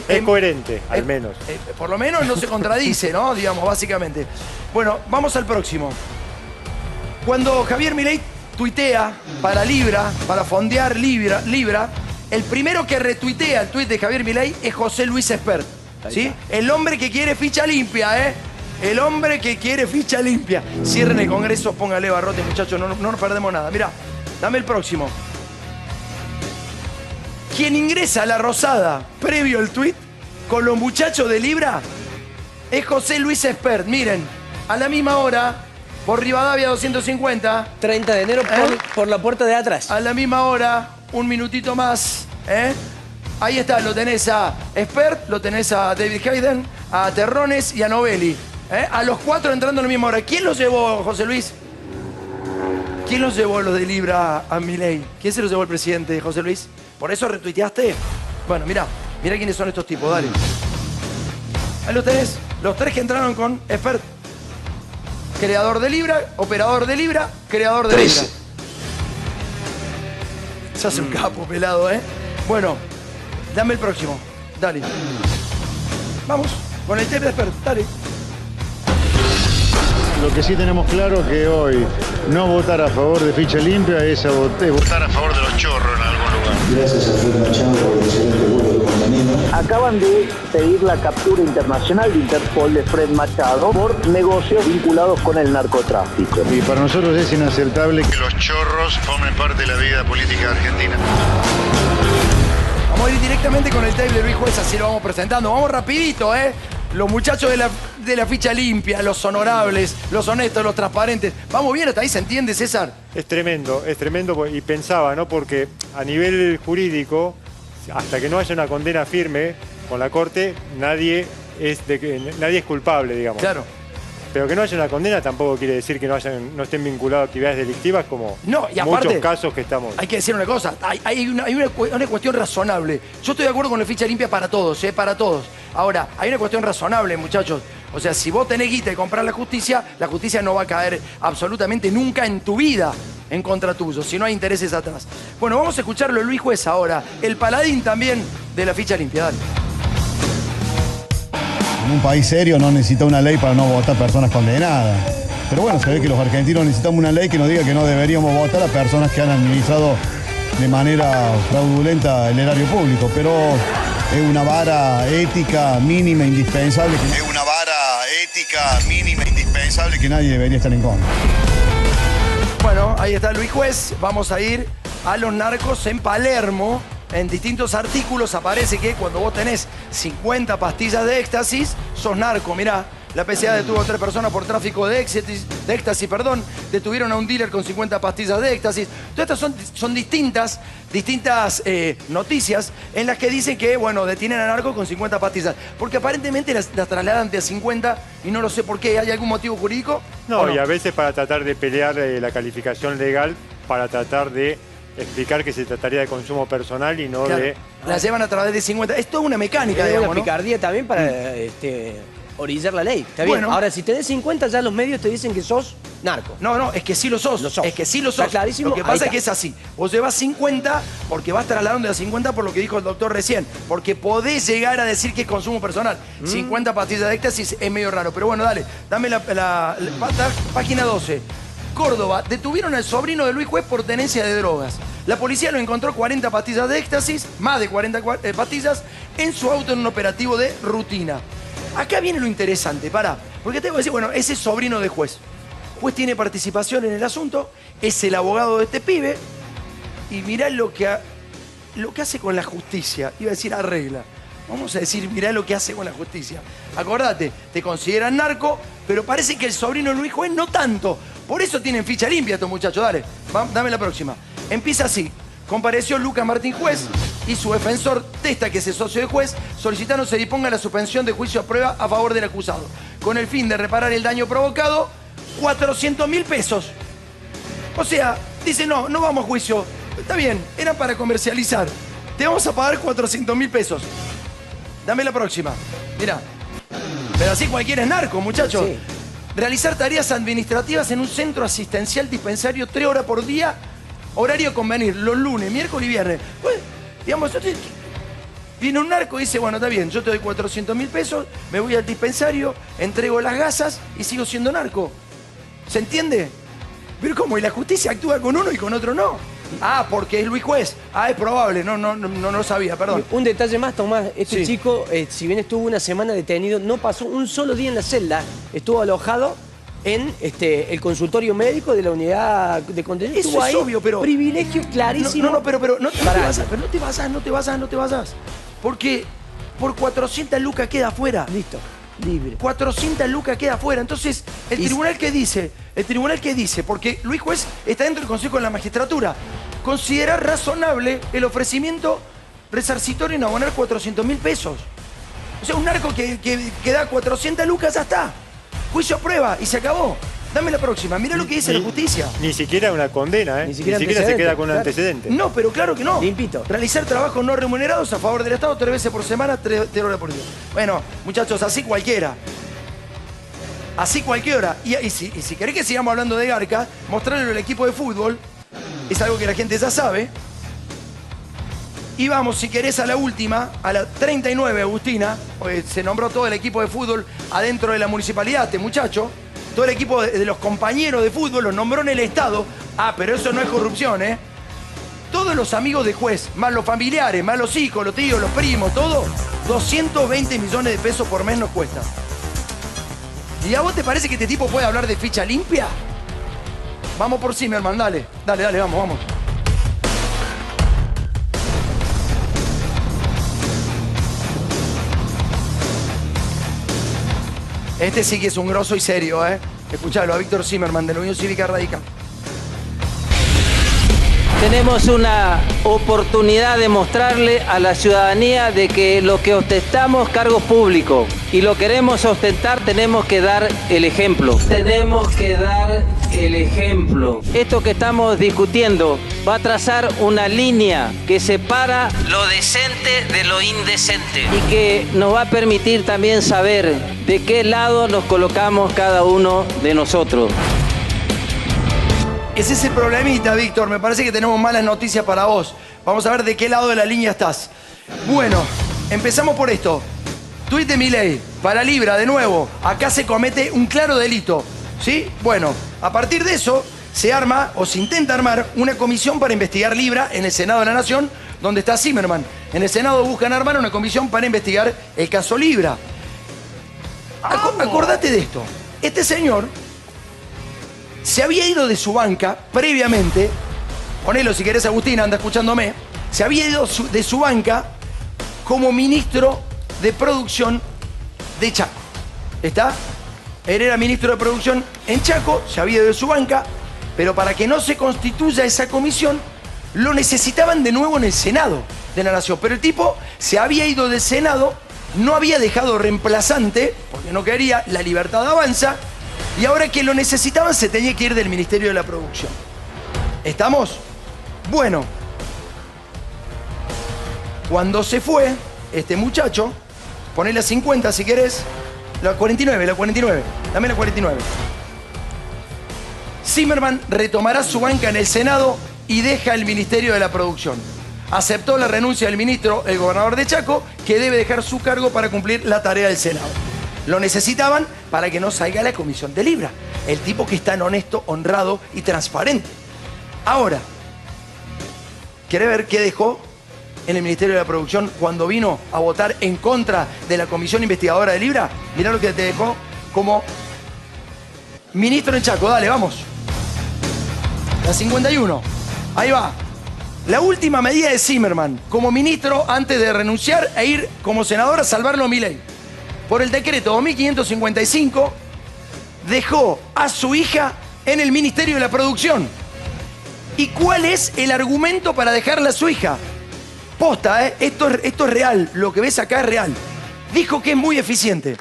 Es coherente, al menos. Por lo menos no se contradice, ¿no? Digamos, básicamente. Bueno, vamos al próximo. Cuando Javier Milei tuitea para Libra, para fondear Libra, el primero que retuitea el tuit de Javier Milei es José Luis Espert, ¿sí? El hombre que quiere ficha limpia, ¿eh? El hombre que quiere ficha limpia. Cierren el Congreso, póngale barrote, muchachos, no nos perdemos nada. Mirá, dame el próximo. Quien ingresa a La Rosada previo al tuit con los muchachos de Libra es José Luis Espert. Miren, a la misma hora, por Rivadavia 250. 30 de enero por la puerta de atrás. A la misma hora, un minutito más. Ahí está, lo tenés a Espert, lo tenés a David Hayden, a Terrones y a Novelli. A los 4 entrando a la misma hora. ¿Quién los llevó, José Luis? ¿Quién los llevó los de Libra a Milei? ¿Quién se los llevó el presidente, José Luis? ¿Por eso retuiteaste? Bueno, mirá quiénes son estos tipos, dale. Ahí los tenés, los 3 que entraron con Espert. Creador de Libra, operador de Libra, creador de 13. Libra. Se hace un capo pelado, ¿eh? Bueno, dame el próximo, dale. Vamos, con el tape de Espert, dale. Lo que sí tenemos claro es que hoy no votar a favor de ficha limpia es votar a favor de los chorros en algún lugar. Gracias a Fred Machado por el excelente vuelo de compañía. Acaban de pedir la captura internacional de Interpol de Fred Machado por negocios vinculados con el narcotráfico. Y para nosotros es inaceptable que los chorros formen parte de la vida política argentina. Vamos a ir directamente con el tape de Luis Juez, así lo vamos presentando. Vamos rapidito, ¿eh? Los muchachos de la ficha limpia, los honorables, los honestos, los transparentes. Vamos bien, hasta ahí se entiende, César. Es tremendo, y pensaba, ¿no? Porque a nivel jurídico, hasta que no haya una condena firme con la Corte, nadie es culpable, digamos. Claro. Pero que no haya una condena tampoco quiere decir que no estén vinculados a actividades delictivas como No, y aparte, muchos casos que estamos. Hay que decir una cosa, hay una cuestión razonable. Yo estoy de acuerdo con la ficha limpia para todos, para todos. Ahora, hay una cuestión razonable, muchachos. O sea, si vos tenés guita y comprar la justicia no va a caer absolutamente nunca en tu vida en contra tuyo, si no hay intereses atrás. Bueno, vamos a escucharlo Luis Juez ahora, el paladín también de la ficha limpia. Dale. En un país serio no necesita una ley para no votar personas condenadas. Pero bueno, se ve que los argentinos necesitamos una ley que nos diga que no deberíamos votar a personas que han administrado de manera fraudulenta el erario público. Pero es una vara ética mínima indispensable. Que nadie debería estar en contra. Bueno, ahí está Luis Juez. Vamos a ir a los narcos en Palermo. En distintos artículos aparece que cuando vos tenés 50 pastillas de éxtasis, sos narco. Mirá, la PCA detuvo a 3 personas por tráfico de éxtasis. Detuvieron a un dealer con 50 pastillas de éxtasis. Todas estas son distintas noticias en las que dicen que, bueno, detienen a narco con 50 pastillas. Porque aparentemente las trasladan de a 50 y no lo sé por qué. ¿Hay algún motivo jurídico? No, y a veces para tratar de pelear la calificación legal, para tratar de explicar que se trataría de consumo personal y no de... La llevan a través de 50. Es toda una mecánica, es digamos, una picardía también para orillar la ley. Está bien. Bueno. Ahora, si tenés 50, ya los medios te dicen que sos narco. No, es que sí lo sos. Es que sí lo sos. Está clarísimo. Lo que pasa es que es así. Vos llevas 50 porque vas trasladando de a 50 por lo que dijo el doctor recién. Porque podés llegar a decir que es consumo personal. 50 pastillas de éxtasis es medio raro. Pero bueno, dame la página 12. Córdoba, detuvieron al sobrino de Luis Juez por tenencia de drogas. La policía lo encontró 40 pastillas de éxtasis, más de 40 pastillas, en su auto en un operativo de rutina. Acá viene lo interesante, porque te voy a decir, bueno, ese es sobrino de Juez. Juez tiene participación en el asunto, es el abogado de este pibe, y mirá lo que hace con la justicia. Iba a decir arregla. Vamos a decir, mirá lo que hace con la justicia. Acordate, te consideran narco, pero parece que el sobrino de Luis Juez no tanto. Por eso tienen ficha limpia estos muchachos. Dale, dame la próxima. Empieza así. Compareció Lucas Martín Juez y su defensor Testa, que es el socio de Juez, solicitaron se disponga la suspensión de juicio a prueba a favor del acusado, con el fin de reparar el daño provocado, 400.000 pesos. O sea, dice, no vamos a juicio. Está bien, era para comercializar. Te vamos a pagar 400.000 pesos. Dame la próxima. Mirá. Pero así cualquiera es narco, muchachos. Sí. Realizar tareas administrativas en un centro asistencial dispensario 3 horas por día, horario convenir, los lunes, miércoles y viernes. Pues, digamos, viene un narco y dice, bueno, está bien, yo te doy 400.000 pesos, me voy al dispensario, entrego las gasas y sigo siendo narco. ¿Se entiende? Pero ¿cómo? Y la justicia actúa con uno y con otro no. Ah, porque es Luis Juez. Ah, es probable. No lo sabía, perdón. Un detalle más, Tomás. Este Sí. chico, si bien estuvo una semana detenido, no pasó un solo día en la celda. Estuvo alojado en el consultorio médico de la unidad de contenido. Eso es obvio, pero... Privilegio clarísimo. Pero no te Pará. vas, pero no te vayas. Porque por 400 lucas queda afuera. Listo, libre. 400 lucas queda afuera. Entonces, el tribunal que dice, porque Luis Juez está dentro del Consejo de la Magistratura, considera razonable el ofrecimiento resarcitorio en abonar 400.000 pesos. O sea, un narco que da 400 lucas, ya está. Juicio a prueba y se acabó. Dame la próxima. Mirá lo que dice la justicia. Ni siquiera una condena, ¿eh? Ni siquiera se queda con un antecedente. No, pero claro que no. Limpito. Realizar trabajos no remunerados a favor del Estado 3 veces por semana, 3 horas por día. Bueno, muchachos, así cualquiera. Así cualquiera. Y si querés que sigamos hablando de Garca, mostrarle al equipo de fútbol, es algo que la gente ya sabe. Y vamos, si querés, a la última, a la 39, Agustina. Se nombró todo el equipo de fútbol adentro de la municipalidad, este muchacho. Todo el equipo de los compañeros de fútbol los nombró en el Estado. Ah, pero eso no es corrupción, ¿eh? Todos los amigos de Juez, más los familiares, más los hijos, los tíos, los primos, todo, 220 millones de pesos por mes nos cuesta. ¿Y a vos te parece que este tipo puede hablar de ficha limpia? Vamos por Zimmerman, dale, vamos. Este sí que es un grosso y serio, ¿eh? Escuchalo, a Víctor Zimmerman de la Unión Cívica Radical. Tenemos una oportunidad de mostrarle a la ciudadanía de que lo que ostentamos cargos públicos y lo queremos ostentar, tenemos que dar el ejemplo. Tenemos que dar el ejemplo. Esto que estamos discutiendo va a trazar una línea que separa lo decente de lo indecente y que nos va a permitir también saber de qué lado nos colocamos cada uno de nosotros. Es ese problemita, Víctor. Me parece que tenemos malas noticias para vos. Vamos a ver de qué lado de la línea estás. Bueno, empezamos por esto. Tuit de Milei. Para Libra, de nuevo. Acá se comete un claro delito. ¿Sí? Bueno, a partir de eso se arma o se intenta armar una comisión para investigar Libra en el Senado de la Nación, donde está Zimmerman. En el Senado buscan armar una comisión para investigar el caso Libra. Acordate de esto. Este señor se había ido de su banca previamente, ponelo si querés, Agustín, anda escuchándome, se había ido de su banca como ministro de producción de Chaco. ¿Está? Él era ministro de producción en Chaco, se había ido de su banca, pero para que no se constituya esa comisión, lo necesitaban de nuevo en el Senado de la Nación. Pero el tipo se había ido del Senado, no había dejado reemplazante, porque no quería, La Libertad Avanza, y ahora que lo necesitaban se tenía que ir del Ministerio de la Producción. ¿Estamos? Bueno. Cuando se fue, este muchacho, poné la 50 si querés, la 49. Dame la 49. Zimmerman retomará su banca en el Senado y deja el Ministerio de la Producción. Aceptó la renuncia del ministro, el gobernador de Chaco, que debe dejar su cargo para cumplir la tarea del Senado. Lo necesitaban para que no salga la comisión de Libra. El tipo que es tan honesto, honrado y transparente. Ahora, ¿quiere ver qué dejó en el Ministerio de la Producción cuando vino a votar en contra de la comisión investigadora de Libra? Mirá lo que te dejó como ministro en Chaco. Dale, vamos. La 51. Ahí va. La última medida de Zimmerman como ministro antes de renunciar e ir como senador a salvarlo a Milei. Por el decreto 2555, dejó a su hija en el Ministerio de la Producción. ¿Y cuál es el argumento para dejarla a su hija? Posta, ¿eh? Esto es real. Lo que ves acá es real. Dijo que es muy eficiente.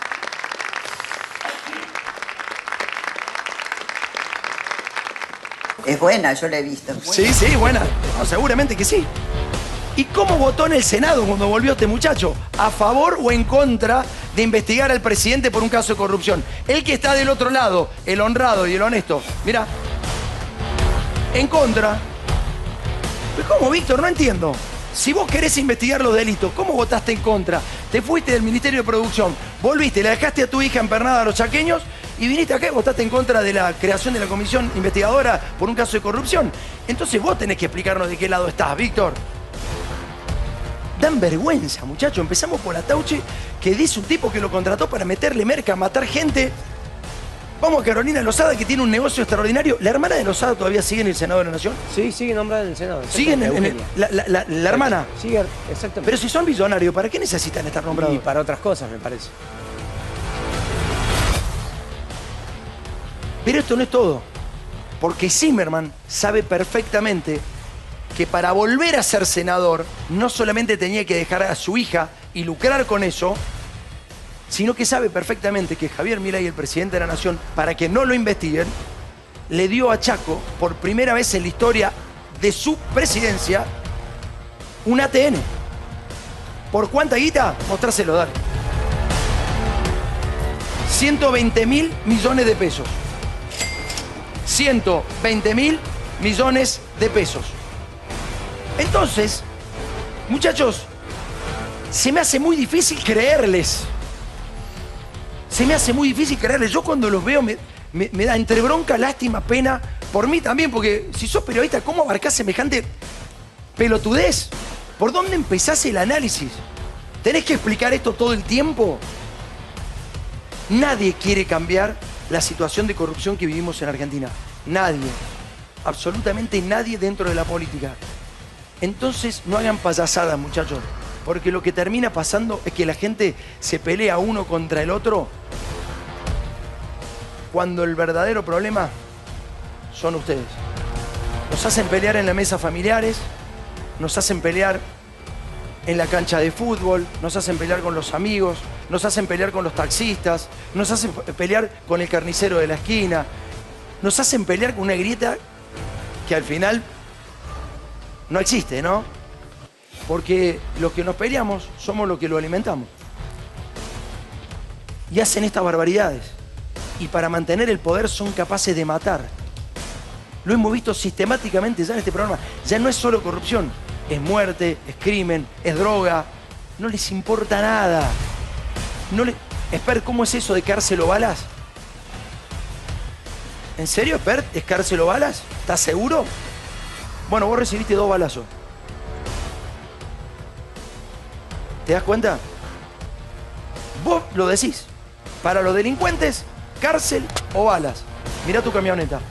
Es buena, yo la he visto. Sí, buena. No, seguramente que sí. ¿Y cómo votó en el Senado cuando volvió este muchacho? ¿A favor o en contra de investigar al presidente por un caso de corrupción. El que está del otro lado, el honrado y el honesto, mirá, en contra. ¿Cómo, Víctor? No entiendo. Si vos querés investigar los delitos, ¿cómo votaste en contra? Te fuiste del Ministerio de Producción, volviste, la dejaste a tu hija empernada a los chaqueños y viniste acá y votaste en contra de la creación de la comisión investigadora por un caso de corrupción. Entonces vos tenés que explicarnos de qué lado estás, Víctor. Dan vergüenza, muchachos. Empezamos por Atauche, que dice un tipo que lo contrató para meterle merca, matar gente. Vamos a Carolina Lozada, que tiene un negocio extraordinario. ¿La hermana de Lozada todavía sigue en el Senado de la Nación? Sí, sigue nombrada en el Senado. ¿Sigue la hermana? Sigue, exactamente. Pero si son millonarios, ¿para qué necesitan estar nombrados? Y para otras cosas, me parece. Pero esto no es todo. Porque Zimmerman sabe perfectamente que para volver a ser senador, no solamente tenía que dejar a su hija y lucrar con eso, sino que sabe perfectamente que Javier Milei, el presidente de la Nación, para que no lo investiguen, le dio a Chaco, por primera vez en la historia de su presidencia, un ATN. ¿Por cuánta guita? Mostrárselo, dale. 120.000 millones de pesos. 120.000 millones de pesos. Entonces, muchachos, se me hace muy difícil creerles. Se me hace muy difícil creerles. Yo cuando los veo me da entre bronca, lástima, pena. Por mí también, porque si sos periodista, ¿cómo abarcás semejante pelotudez? ¿Por dónde empezás el análisis? ¿Tenés que explicar esto todo el tiempo? Nadie quiere cambiar la situación de corrupción que vivimos en Argentina. Nadie. Absolutamente nadie dentro de la política. Entonces no hagan payasadas, muchachos. Porque lo que termina pasando es que la gente se pelea uno contra el otro cuando el verdadero problema son ustedes. Nos hacen pelear en la mesa familiares, nos hacen pelear en la cancha de fútbol, nos hacen pelear con los amigos, nos hacen pelear con los taxistas, nos hacen pelear con el carnicero de la esquina, nos hacen pelear con una grieta que al final no existe, ¿no? Porque los que nos peleamos somos los que lo alimentamos. Y hacen estas barbaridades. Y para mantener el poder son capaces de matar. Lo hemos visto sistemáticamente ya en este programa. Ya no es solo corrupción. Es muerte, es crimen, es droga. No les importa nada. Expert, ¿cómo es eso de cárcel o balas? ¿En serio, Expert? ¿Es cárcel o balas? ¿Estás seguro? Bueno, vos recibiste 2 balazos. ¿Te das cuenta? Vos lo decís. Para los delincuentes, cárcel o balas. Mirá tu camioneta.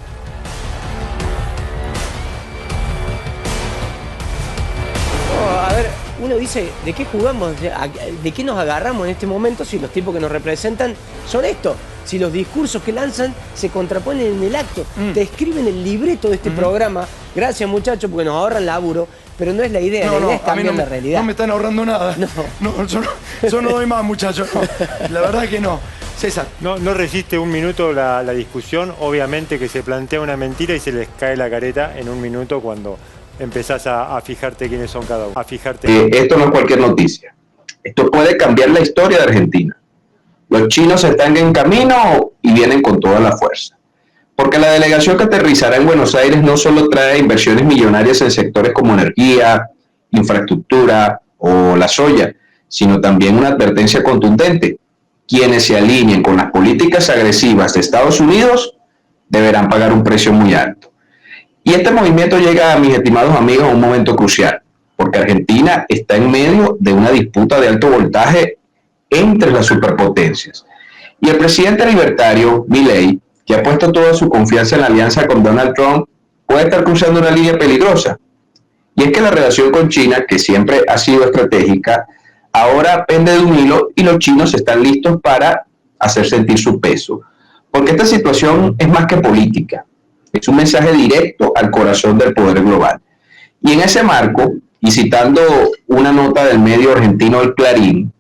A ver, uno dice, ¿de qué jugamos? ¿De qué nos agarramos en este momento si los tipos que nos representan son estos? Si los discursos que lanzan se contraponen en el acto. Te escriben el libreto de este programa. Gracias, muchachos, porque nos ahorran laburo. Pero no es la idea, la idea es cambiar la realidad. No me están ahorrando nada. Yo no doy más, muchachos. No. La verdad que no. César. No resiste un minuto la discusión. Obviamente que se plantea una mentira y se les cae la careta en un minuto cuando empezás a fijarte quiénes son cada uno. Esto no es cualquier noticia. Esto puede cambiar la historia de Argentina. Los chinos están en camino y vienen con toda la fuerza. Porque la delegación que aterrizará en Buenos Aires no solo trae inversiones millonarias en sectores como energía, infraestructura o la soya, sino también una advertencia contundente. Quienes se alineen con las políticas agresivas de Estados Unidos deberán pagar un precio muy alto. Y este movimiento llega a mis estimados amigos a un momento crucial, porque Argentina está en medio de una disputa de alto voltaje entre las superpotencias. Y el presidente libertario, Milei, que ha puesto toda su confianza en la alianza con Donald Trump, puede estar cruzando una línea peligrosa. Y es que la relación con China, que siempre ha sido estratégica, ahora pende de un hilo y los chinos están listos para hacer sentir su peso. Porque esta situación es más que política, es un mensaje directo al corazón del poder global. Y en ese marco, y citando una nota del medio argentino El Clarín,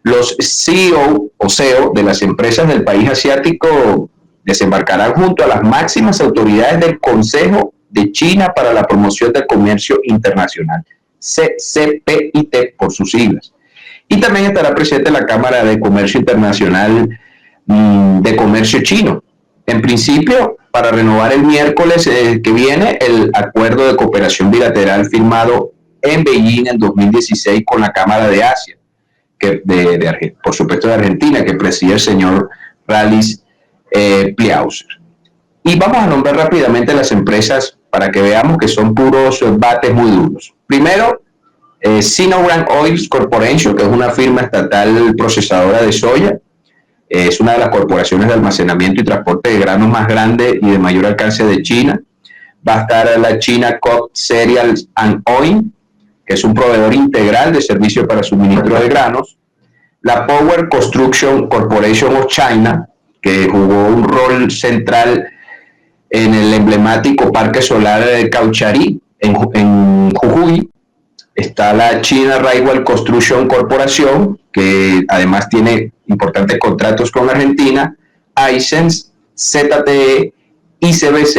los CEO o CEO de las empresas del país asiático desembarcarán junto a las máximas autoridades del Consejo de China para la Promoción del Comercio Internacional, CCPIT por sus siglas. Y también estará presente la Cámara de Comercio Internacional de Comercio Chino. En principio, para renovar el miércoles que viene el acuerdo de cooperación bilateral firmado en Beijing en 2016 con la Cámara de Asia, que por supuesto de Argentina, que preside el señor Rallis Pliauser. Y vamos a nombrar rápidamente las empresas para que veamos que son puros bates muy duros. Primero, Sinopec Oil Corporation, que es una firma estatal procesadora de soya, es una de las corporaciones de almacenamiento y transporte de granos más grande y de mayor alcance de China. Va a estar la China Coke Cereals and Oil, que es un proveedor integral de servicio para suministro de granos. La Power Construction Corporation of China, que jugó un rol central en el emblemático parque solar de Caucharí, en Jujuy. Está la China Railway Construction Corporation, que además tiene importantes contratos con Argentina, Hisense, ZTE, ICBC,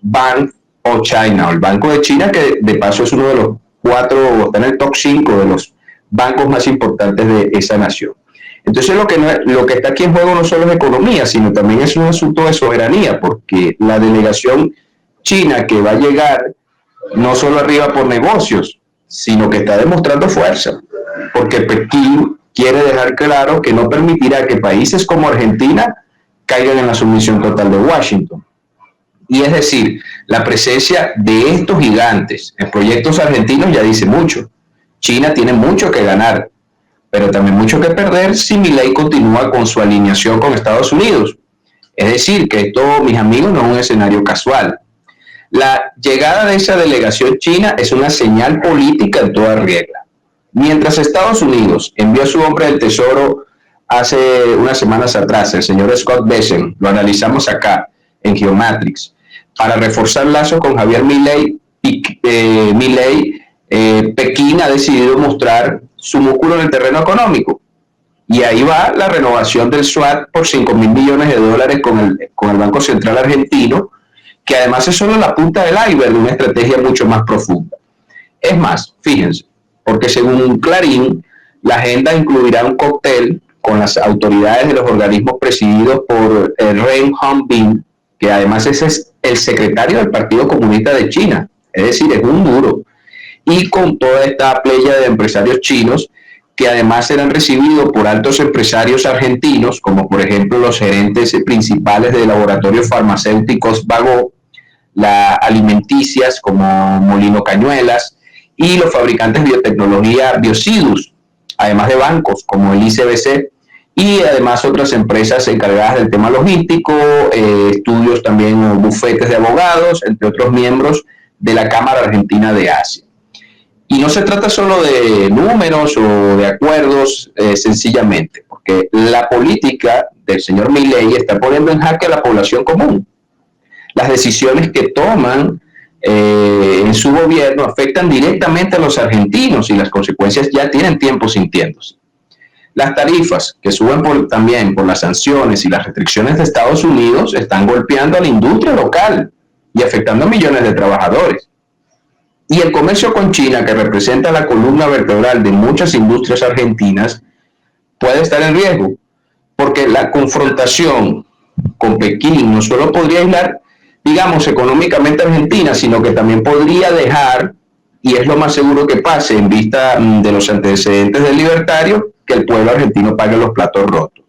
Bank of China, el Banco de China, que de paso es uno de los 4, está en el top 5 de los bancos más importantes de esa nación. Entonces lo que está aquí en juego no solo es economía, sino también es un asunto de soberanía, porque la delegación china que va a llegar no solo arriba por negocios, sino que está demostrando fuerza, porque Pekín quiere dejar claro que no permitirá que países como Argentina caigan en la sumisión total de Washington. Y es decir, la presencia de estos gigantes en proyectos argentinos ya dice mucho. China tiene mucho que ganar, pero también mucho que perder si Milei continúa con su alineación con Estados Unidos. Es decir, que esto, mis amigos, no es un escenario casual. La llegada de esa delegación china es una señal política en toda regla. Mientras Estados Unidos envió a su hombre del tesoro hace unas semanas atrás, el señor Scott Bessent, lo analizamos acá en Geomatrix, para reforzar lazos con Javier Milei, Pekín ha decidido mostrar su músculo en el terreno económico. Y ahí va la renovación del SWAT por $5.000 millones con el Banco Central Argentino, que además es solo la punta del iceberg de una estrategia mucho más profunda. Es más, fíjense, porque según Clarín, la agenda incluirá un cóctel con las autoridades de los organismos presididos por Ren Hongbin, que además es el secretario del Partido Comunista de China, es decir, es un duro, y con toda esta playa de empresarios chinos que además serán recibidos por altos empresarios argentinos, como por ejemplo los gerentes principales de laboratorios farmacéuticos Vago, las alimenticias como Molino Cañuelas y los fabricantes de biotecnología Biocidus, además de bancos como el ICBC y además otras empresas encargadas del tema logístico, estudios también, bufetes de abogados, entre otros miembros de la Cámara Argentina de Asia. Y no se trata solo de números o de acuerdos sencillamente, porque la política del señor Milei está poniendo en jaque a la población común. Las decisiones que toman en su gobierno afectan directamente a los argentinos y las consecuencias ya tienen tiempo sintiéndose. Las tarifas que suben también por las sanciones y las restricciones de Estados Unidos están golpeando a la industria local y afectando a millones de trabajadores. Y el comercio con China, que representa la columna vertebral de muchas industrias argentinas, puede estar en riesgo, porque la confrontación con Pekín no solo podría aislar, digamos, económicamente a Argentina, sino que también podría dejar, y es lo más seguro que pase en vista de los antecedentes del libertario, que el pueblo argentino pague los platos rotos.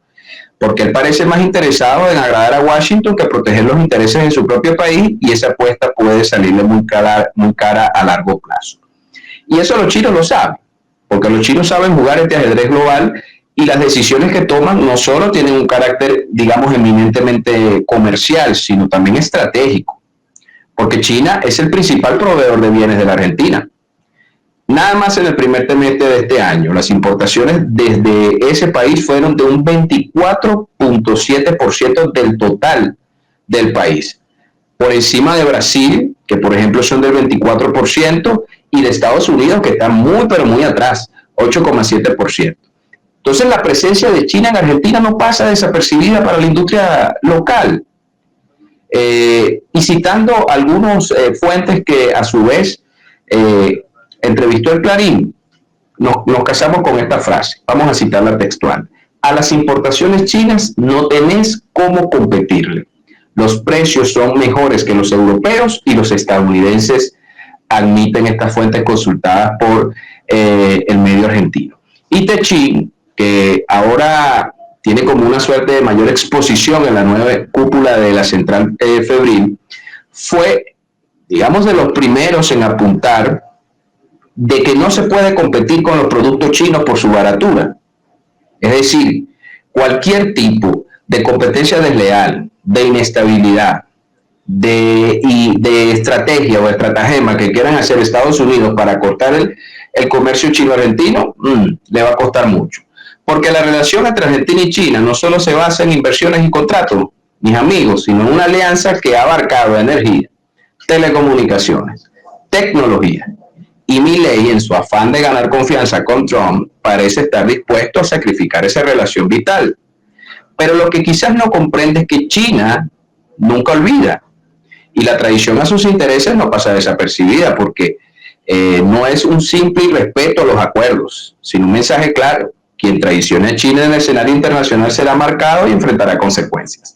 Porque él parece más interesado en agradar a Washington que proteger los intereses de su propio país, y esa apuesta puede salirle muy cara a largo plazo. Y eso los chinos lo saben, porque los chinos saben jugar este ajedrez global, y las decisiones que toman no solo tienen un carácter, digamos, eminentemente comercial, sino también estratégico, porque China es el principal proveedor de bienes de la Argentina. Nada más en el primer trimestre de este año, las importaciones desde ese país fueron de un 24.7% del total del país, por encima de Brasil, que por ejemplo son del 24%, y de Estados Unidos, que está muy pero muy atrás, 8,7%. Entonces la presencia de China en Argentina no pasa desapercibida para la industria local. Y citando algunos fuentes que a su vez entrevistó el Clarín, nos casamos con esta frase. Vamos a citarla textual. A las importaciones chinas no tenés cómo competirle. Los precios son mejores que los europeos y los estadounidenses admiten estas fuentes consultadas por el medio argentino. Y Techin, que ahora tiene como una suerte de mayor exposición en la nueva cúpula de la central febril, fue, digamos, de los primeros en apuntar de que no se puede competir con los productos chinos por su baratura. Es decir, cualquier tipo de competencia desleal, de inestabilidad, de estrategia o estratagema que quieran hacer Estados Unidos para cortar el comercio chino-argentino, le va a costar mucho. Porque la relación entre Argentina y China no solo se basa en inversiones y contratos, mis amigos, sino en una alianza que ha abarcado energía, telecomunicaciones, tecnología. Y Milei, en su afán de ganar confianza con Trump, parece estar dispuesto a sacrificar esa relación vital. Pero lo que quizás no comprende es que China nunca olvida. Y la traición a sus intereses no pasa desapercibida, porque no es un simple irrespeto a los acuerdos, sino un mensaje claro. Quien traicione a China en el escenario internacional será marcado y enfrentará consecuencias.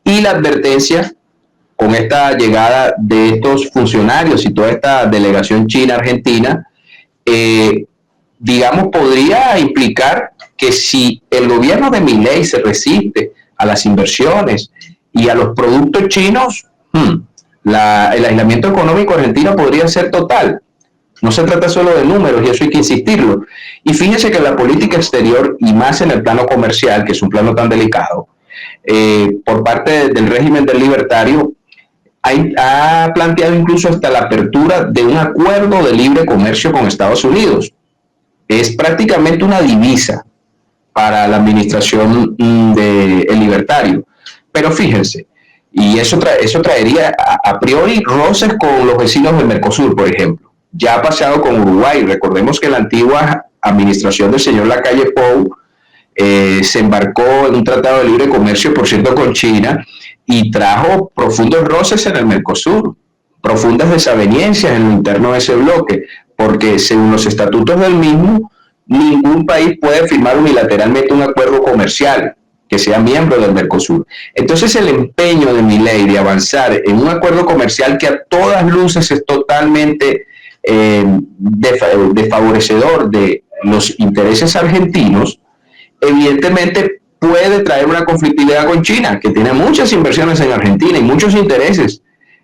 Y la advertencia con esta llegada de estos funcionarios y toda esta delegación china-argentina, digamos, podría implicar que si el gobierno de Milei se resiste a las inversiones y a los productos chinos, el aislamiento económico argentino podría ser total. No se trata solo de números, y eso hay que insistirlo. Y fíjense que la política exterior, y más en el plano comercial, que es un plano tan delicado, por parte del régimen del libertario, ha planteado incluso hasta la apertura de un acuerdo de libre comercio con Estados Unidos. Es prácticamente una divisa para la administración del libertario. Pero fíjense, y eso traería a priori roces con los vecinos del Mercosur, por ejemplo. Ya ha pasado con Uruguay. Recordemos que la antigua administración del señor Lacalle Pou se embarcó en un tratado de libre comercio, por cierto, con China, y trajo profundos roces en el Mercosur, profundas desavenencias en lo interno de ese bloque, porque según los estatutos del mismo, ningún país puede firmar unilateralmente un acuerdo comercial que sea miembro del Mercosur. Entonces el empeño de Milei de avanzar en un acuerdo comercial que a todas luces es totalmente desfavorecedor de los intereses argentinos, evidentemente puede traer una conflictividad con China, que tiene muchas inversiones en Argentina y muchos intereses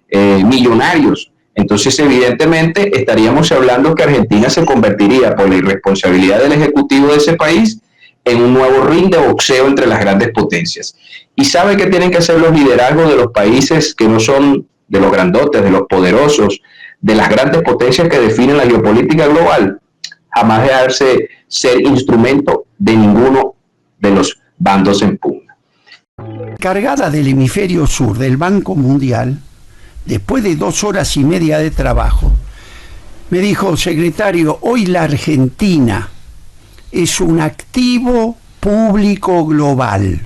millonarios. Entonces, evidentemente, estaríamos hablando que Argentina se convertiría, por la irresponsabilidad del ejecutivo de ese país, en un nuevo ring de boxeo entre las grandes potencias. Y sabe que tienen que hacer los liderazgos de los países que no son de los grandotes, de los poderosos, de las grandes potencias que definen la geopolítica global. Jamás dejarse ser instrumento de ninguno de los bandos en pugna. Cargada del hemisferio sur del Banco Mundial, después de 2 horas y media de trabajo, me dijo: secretario, hoy la Argentina es un activo público global.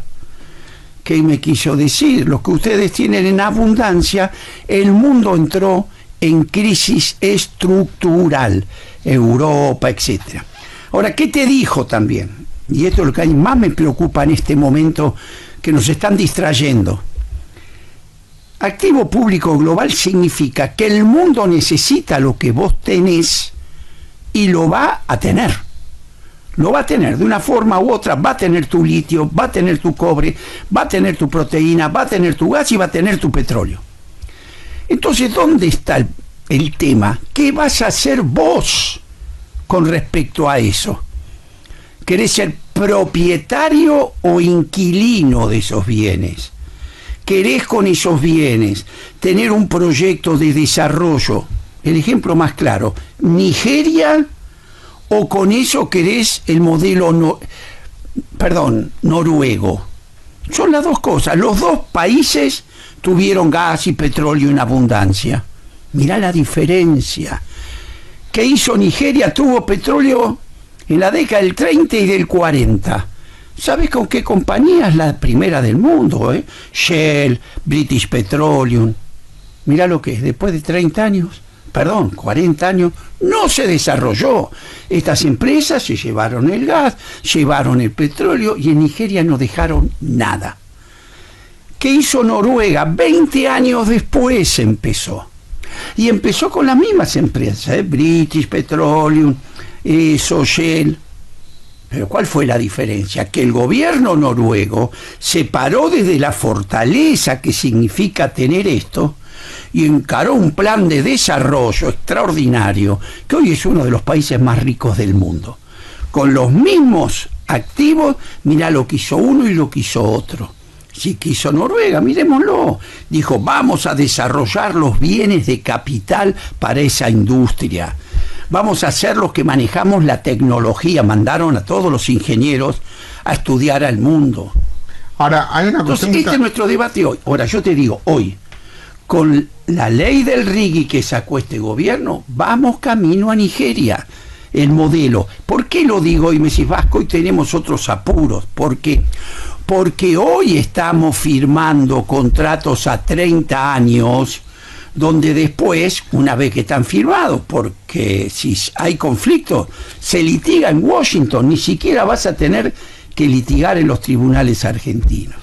¿Qué me quiso decir? Lo que ustedes tienen en abundancia, el mundo entró en crisis estructural, Europa, etc. Ahora, ¿qué te dijo también? Y esto es lo que más me preocupa en este momento, que nos están distrayendo. Activo público global significa que el mundo necesita lo que vos tenés y lo va a tener. Lo va a tener de una forma u otra. Va a tener tu litio, va a tener tu cobre, va a tener tu proteína, va a tener tu gas y va a tener tu petróleo. Entonces, ¿dónde está el tema? ¿Qué vas a hacer vos con respecto a eso? ¿Querés ser propietario o inquilino de esos bienes? ¿Querés con esos bienes tener un proyecto de desarrollo? El ejemplo más claro, Nigeria, o con eso querés el modelo noruego. Son las dos cosas. Los dos países tuvieron gas y petróleo en abundancia. Mirá la diferencia. ¿Qué hizo Nigeria? Tuvo petróleo en la década del 30 y del 40. ¿Sabes con qué compañías? La primera del mundo, Shell, British Petroleum. Mirá lo que es, después de 30 años, 40 años, no se desarrolló. Estas empresas se llevaron el gas, llevaron el petróleo y en Nigeria no dejaron nada. ¿Qué hizo Noruega? 20 años después empezó. Y empezó con las mismas empresas, British Petroleum, Shell. Pero ¿cuál fue la diferencia? Que el gobierno noruego se paró desde la fortaleza que significa tener esto y encaró un plan de desarrollo extraordinario, que hoy es uno de los países más ricos del mundo. Con los mismos activos, mirá lo que hizo uno y lo que hizo otro. Sí que hizo Noruega, miremoslo. Dijo, vamos a desarrollar los bienes de capital para esa industria. Vamos a hacer los que manejamos la tecnología. Mandaron a todos los ingenieros a estudiar al mundo. Ahora, hay una Entonces, este es nuestro debate hoy. Ahora, yo te digo, hoy, con la ley del RIGI que sacó este gobierno, vamos camino a Nigeria. El modelo. ¿Por qué lo digo? Y me decís, Vasco, hoy tenemos otros apuros. Porque hoy estamos firmando contratos a 30 años, donde después, una vez que están firmados, porque si hay conflicto, se litiga en Washington, ni siquiera vas a tener que litigar en los tribunales argentinos.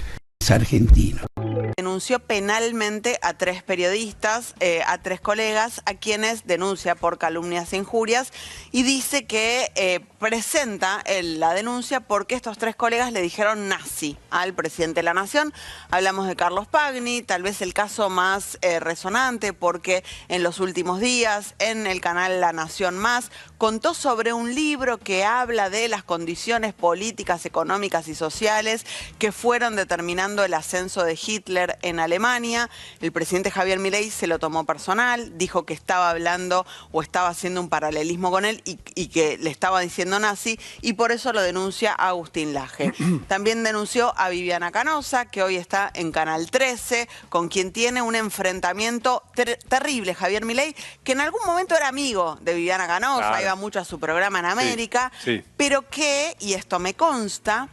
Denunció penalmente a 3 periodistas, a 3 colegas, a quienes denuncia por calumnias e injurias, y dice que presenta la denuncia porque estos 3 colegas le dijeron nazi al presidente de la Nación. Hablamos de Carlos Pagni, tal vez el caso más resonante, porque en los últimos días, en el canal La Nación Más, contó sobre un libro que habla de las condiciones políticas, económicas y sociales que fueron determinando el ascenso de Hitler en Alemania. El presidente Javier Milei se lo tomó personal, dijo que estaba hablando o estaba haciendo un paralelismo con él y que le estaba diciendo nazi, y por eso lo denuncia a Agustín Laje. También denunció a Viviana Canosa, que hoy está en Canal 13, con quien tiene un enfrentamiento terrible Javier Milei, que en algún momento era amigo de Viviana Canosa, claro, iba mucho a su programa en América, sí. Pero que, y esto me consta,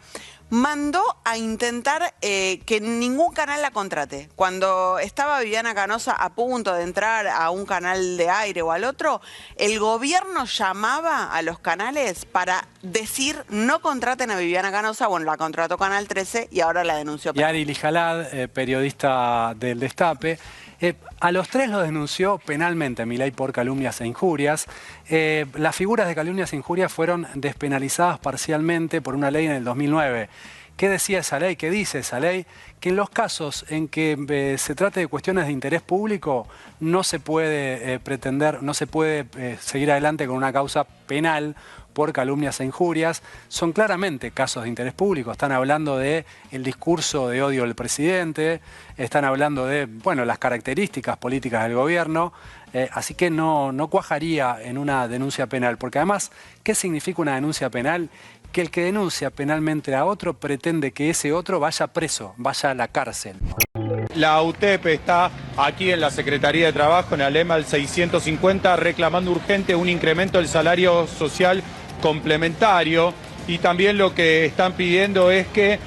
mandó a intentar que ningún canal la contrate. Cuando estaba Viviana Canosa a punto de entrar a un canal de aire o al otro, el gobierno llamaba a los canales para decir no contraten a Viviana Canosa. Bueno, la contrató Canal 13 y ahora la denunció. Y Ari Lijalad, periodista del Destape, a los 3 los denunció penalmente Milei por calumnias e injurias. Las figuras de calumnias e injurias fueron despenalizadas parcialmente por una ley en el 2009. ¿Qué decía esa ley? ¿Qué dice esa ley? Que en los casos en que se trate de cuestiones de interés público no se puede seguir adelante con una causa penal por calumnias e injurias. Son claramente casos de interés público. Están hablando de el discurso de odio del presidente, están hablando de, bueno, las características políticas del gobierno, así que no cuajaría en una denuncia penal, porque además, ¿qué significa una denuncia penal? Que el que denuncia penalmente a otro pretende que ese otro vaya preso, vaya a la cárcel. La UTEP está aquí en la Secretaría de Trabajo, en Alema al 650, reclamando urgente un incremento del salario social complementario, y también lo que están pidiendo es que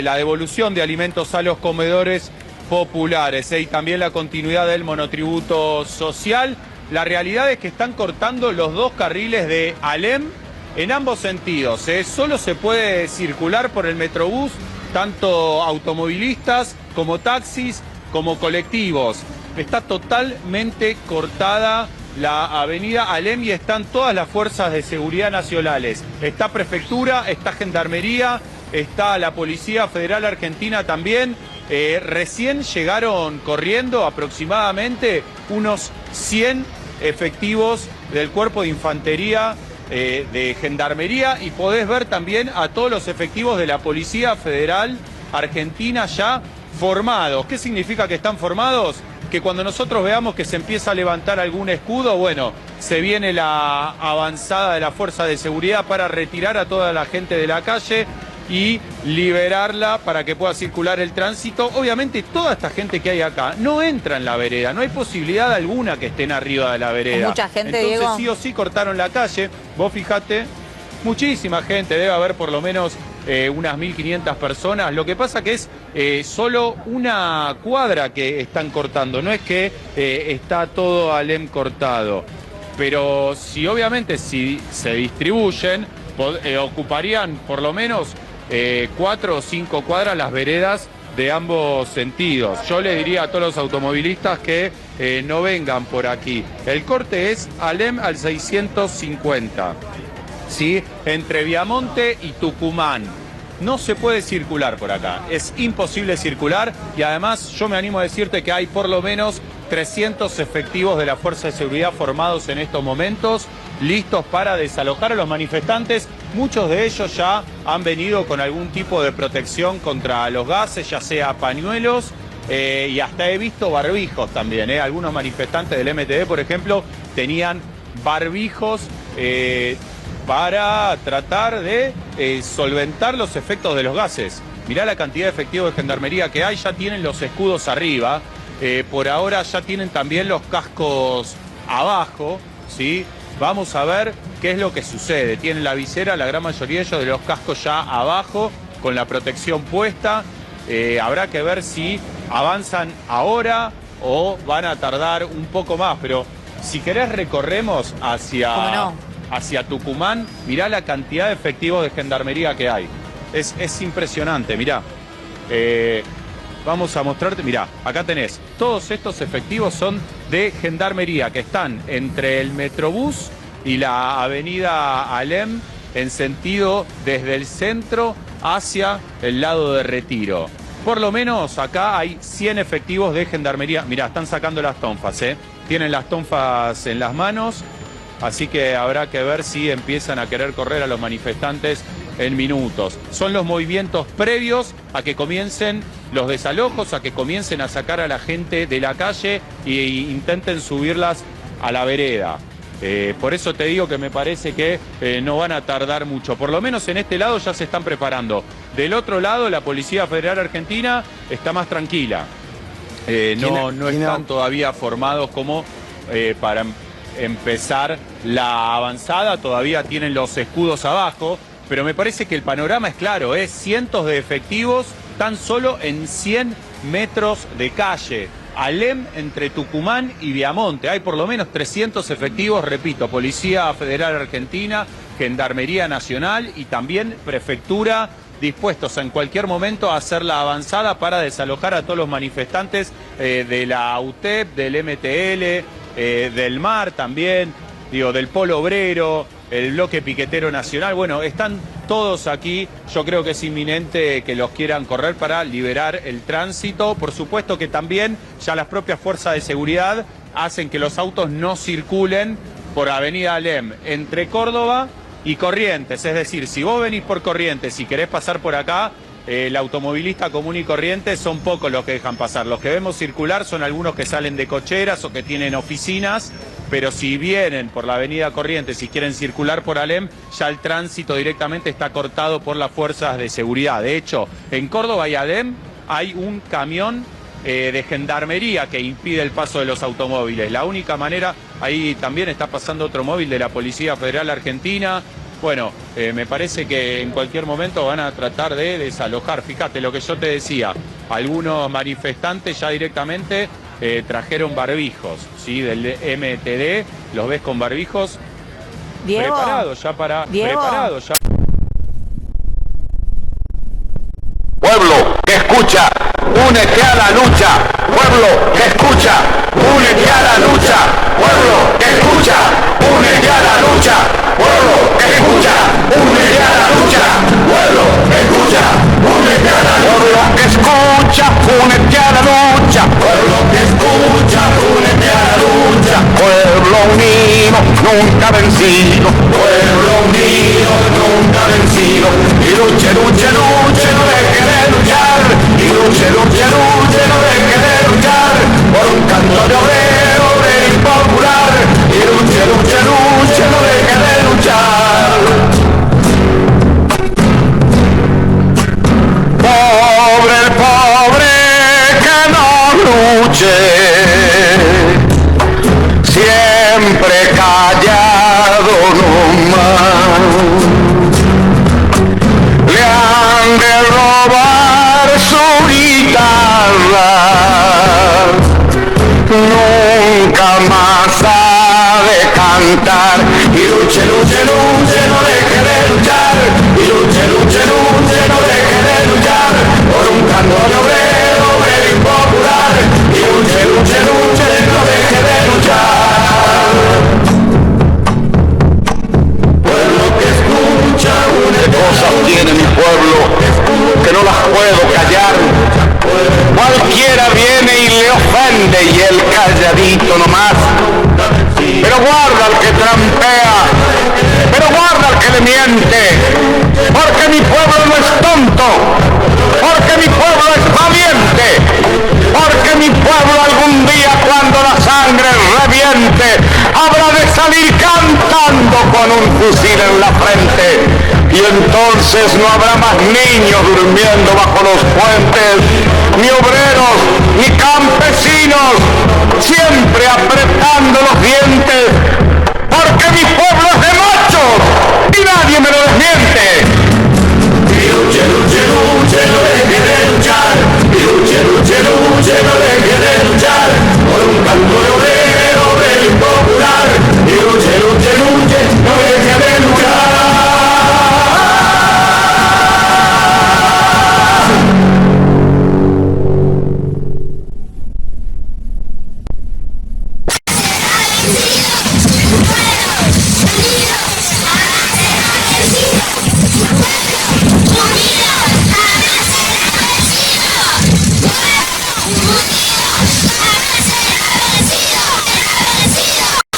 la devolución de alimentos a los comedores populares y también la continuidad del monotributo social. La realidad es que están cortando los 2 carriles de Alem en ambos sentidos. Solo se puede circular por el Metrobús, tanto automovilistas como taxis como colectivos. Está totalmente cortada la avenida Alem y están todas las fuerzas de seguridad nacionales. Está Prefectura, está Gendarmería, está la Policía Federal Argentina también. Recién llegaron corriendo aproximadamente unos 100 efectivos del Cuerpo de Infantería de Gendarmería, y podés ver también a todos los efectivos de la Policía Federal Argentina ya formados. ¿Qué significa que están formados? Que cuando nosotros veamos que se empieza a levantar algún escudo, bueno, se viene la avanzada de la Fuerza de Seguridad para retirar a toda la gente de la calle y liberarla para que pueda circular el tránsito. Obviamente toda esta gente que hay acá no entra en la vereda, no hay posibilidad alguna que estén arriba de la vereda. Mucha gente, entonces, Diego. sí o sí cortaron la calle. Vos fijate, muchísima gente, debe haber por lo menos unas 1.500 personas. Lo que pasa que es solo una cuadra que están cortando, no es que está todo Alem cortado. Pero si obviamente si se distribuyen, ocuparían por lo menos 4 o 5 cuadras las veredas de ambos sentidos. Yo le diría a todos los automovilistas que no vengan por aquí. El corte es Alem al 650, ¿sí? Entre Viamonte y Tucumán. No se puede circular por acá, es imposible circular y además yo me animo a decirte que hay por lo menos 300 efectivos de la Fuerza de Seguridad formados en estos momentos, listos para desalojar a los manifestantes. Muchos de ellos ya han venido con algún tipo de protección contra los gases, ya sea pañuelos y hasta he visto barbijos también. Algunos manifestantes del MTD, por ejemplo, tenían barbijos para tratar de solventar los efectos de los gases. Mirá la cantidad de efectivos de gendarmería que hay, ya tienen los escudos arriba, por ahora ya tienen también los cascos abajo, ¿sí? Vamos a ver qué es lo que sucede. Tienen la visera, la gran mayoría de ellos, de los cascos ya abajo, con la protección puesta. Habrá que ver si avanzan ahora o van a tardar un poco más, pero si querés recorremos hacia Tucumán, mirá la cantidad de efectivos de gendarmería que hay. Es impresionante, mirá. Vamos a mostrarte, mirá, acá tenés. Todos estos efectivos son de gendarmería que están entre el Metrobús y la avenida Alem en sentido desde el centro hacia el lado de Retiro. Por lo menos acá hay 100 efectivos de gendarmería. Mirá, están sacando las tonfas, tienen las tonfas en las manos. Así que habrá que ver si empiezan a querer correr a los manifestantes en minutos. Son los movimientos previos a que comiencen los desalojos, a que comiencen a sacar a la gente de la calle e intenten subirlas a la vereda. Por eso te digo que me parece que no van a tardar mucho. Por lo menos en este lado ya se están preparando. Del otro lado, la Policía Federal Argentina está más tranquila. No están todavía formados como para empezar la avanzada, todavía tienen los escudos abajo, pero me parece que el panorama es claro, cientos de efectivos tan solo en 100 metros de calle. Alem entre Tucumán y Viamonte, hay por lo menos 300 efectivos, repito, Policía Federal Argentina, Gendarmería Nacional y también Prefectura, dispuestos en cualquier momento a hacer la avanzada para desalojar a todos los manifestantes de la UTEP, del MTL, del MAR también, del Polo Obrero, el Bloque Piquetero Nacional. Bueno, están todos aquí. Yo creo que es inminente que los quieran correr para liberar el tránsito. Por supuesto que también ya las propias fuerzas de seguridad hacen que los autos no circulen por Avenida Alem entre Córdoba y Corrientes. Es decir, si vos venís por Corrientes y querés pasar por acá, el automovilista común y corriente son pocos los que dejan pasar. Los que vemos circular son algunos que salen de cocheras o que tienen oficinas, pero si vienen por la avenida Corrientes y quieren circular por Alem, ya el tránsito directamente está cortado por las fuerzas de seguridad. De hecho, en Córdoba y Alem hay un camión de gendarmería que impide el paso de los automóviles. La única manera, ahí también está pasando otro móvil de la Policía Federal Argentina. Bueno, me parece que en cualquier momento van a tratar de desalojar. Fíjate lo que yo te decía, algunos manifestantes ya directamente trajeron barbijos, ¿sí? Del MTD, los ves con barbijos. Diego, preparados ya para... Diego. Preparados ya. Pueblo que escucha, únete a la lucha. Pueblo que escucha, únete a la lucha. Pueblo que escucha, únete a la lucha. Pueblo que escucha, únete a la lucha. Pueblo que escucha, únete a la lucha. Pueblo que escucha, únete a la lucha. Pueblo que escucha, únete a la lucha. Pueblo unido, nunca vencido. Pueblo unido, nunca vencido. Y luche, luche, luche, no deje de luchar. Y luche, luche, luche, no deje de luchar. Por un canto de obrero, obrero y popular. Y luche, luche, luche, no deje de luchar. Pobre el pobre que no luche, siempre callado nomás. Le cantar. Y luche, luche, luche, no deje de luchar. Y luche, luche, luche, no deje de luchar. Por un cantón obrero, obrero y popular. Y luche, luche, luche, no deje de luchar. Pueblo que escucha una cosas tiene mi pueblo que no las puedo callar. Cualquiera viene y le ofende y él calladito nomás. Pero guarda al que trampea, pero guarda al que le miente, porque mi pueblo no es tonto, porque mi pueblo es valiente, porque mi pueblo algún día cuando la sangre reviente habrá de salir cantando con un fusil en la frente. Y entonces no habrá más niños durmiendo bajo los puentes, ni obreros, ni campesinos, siempre apretando los dientes,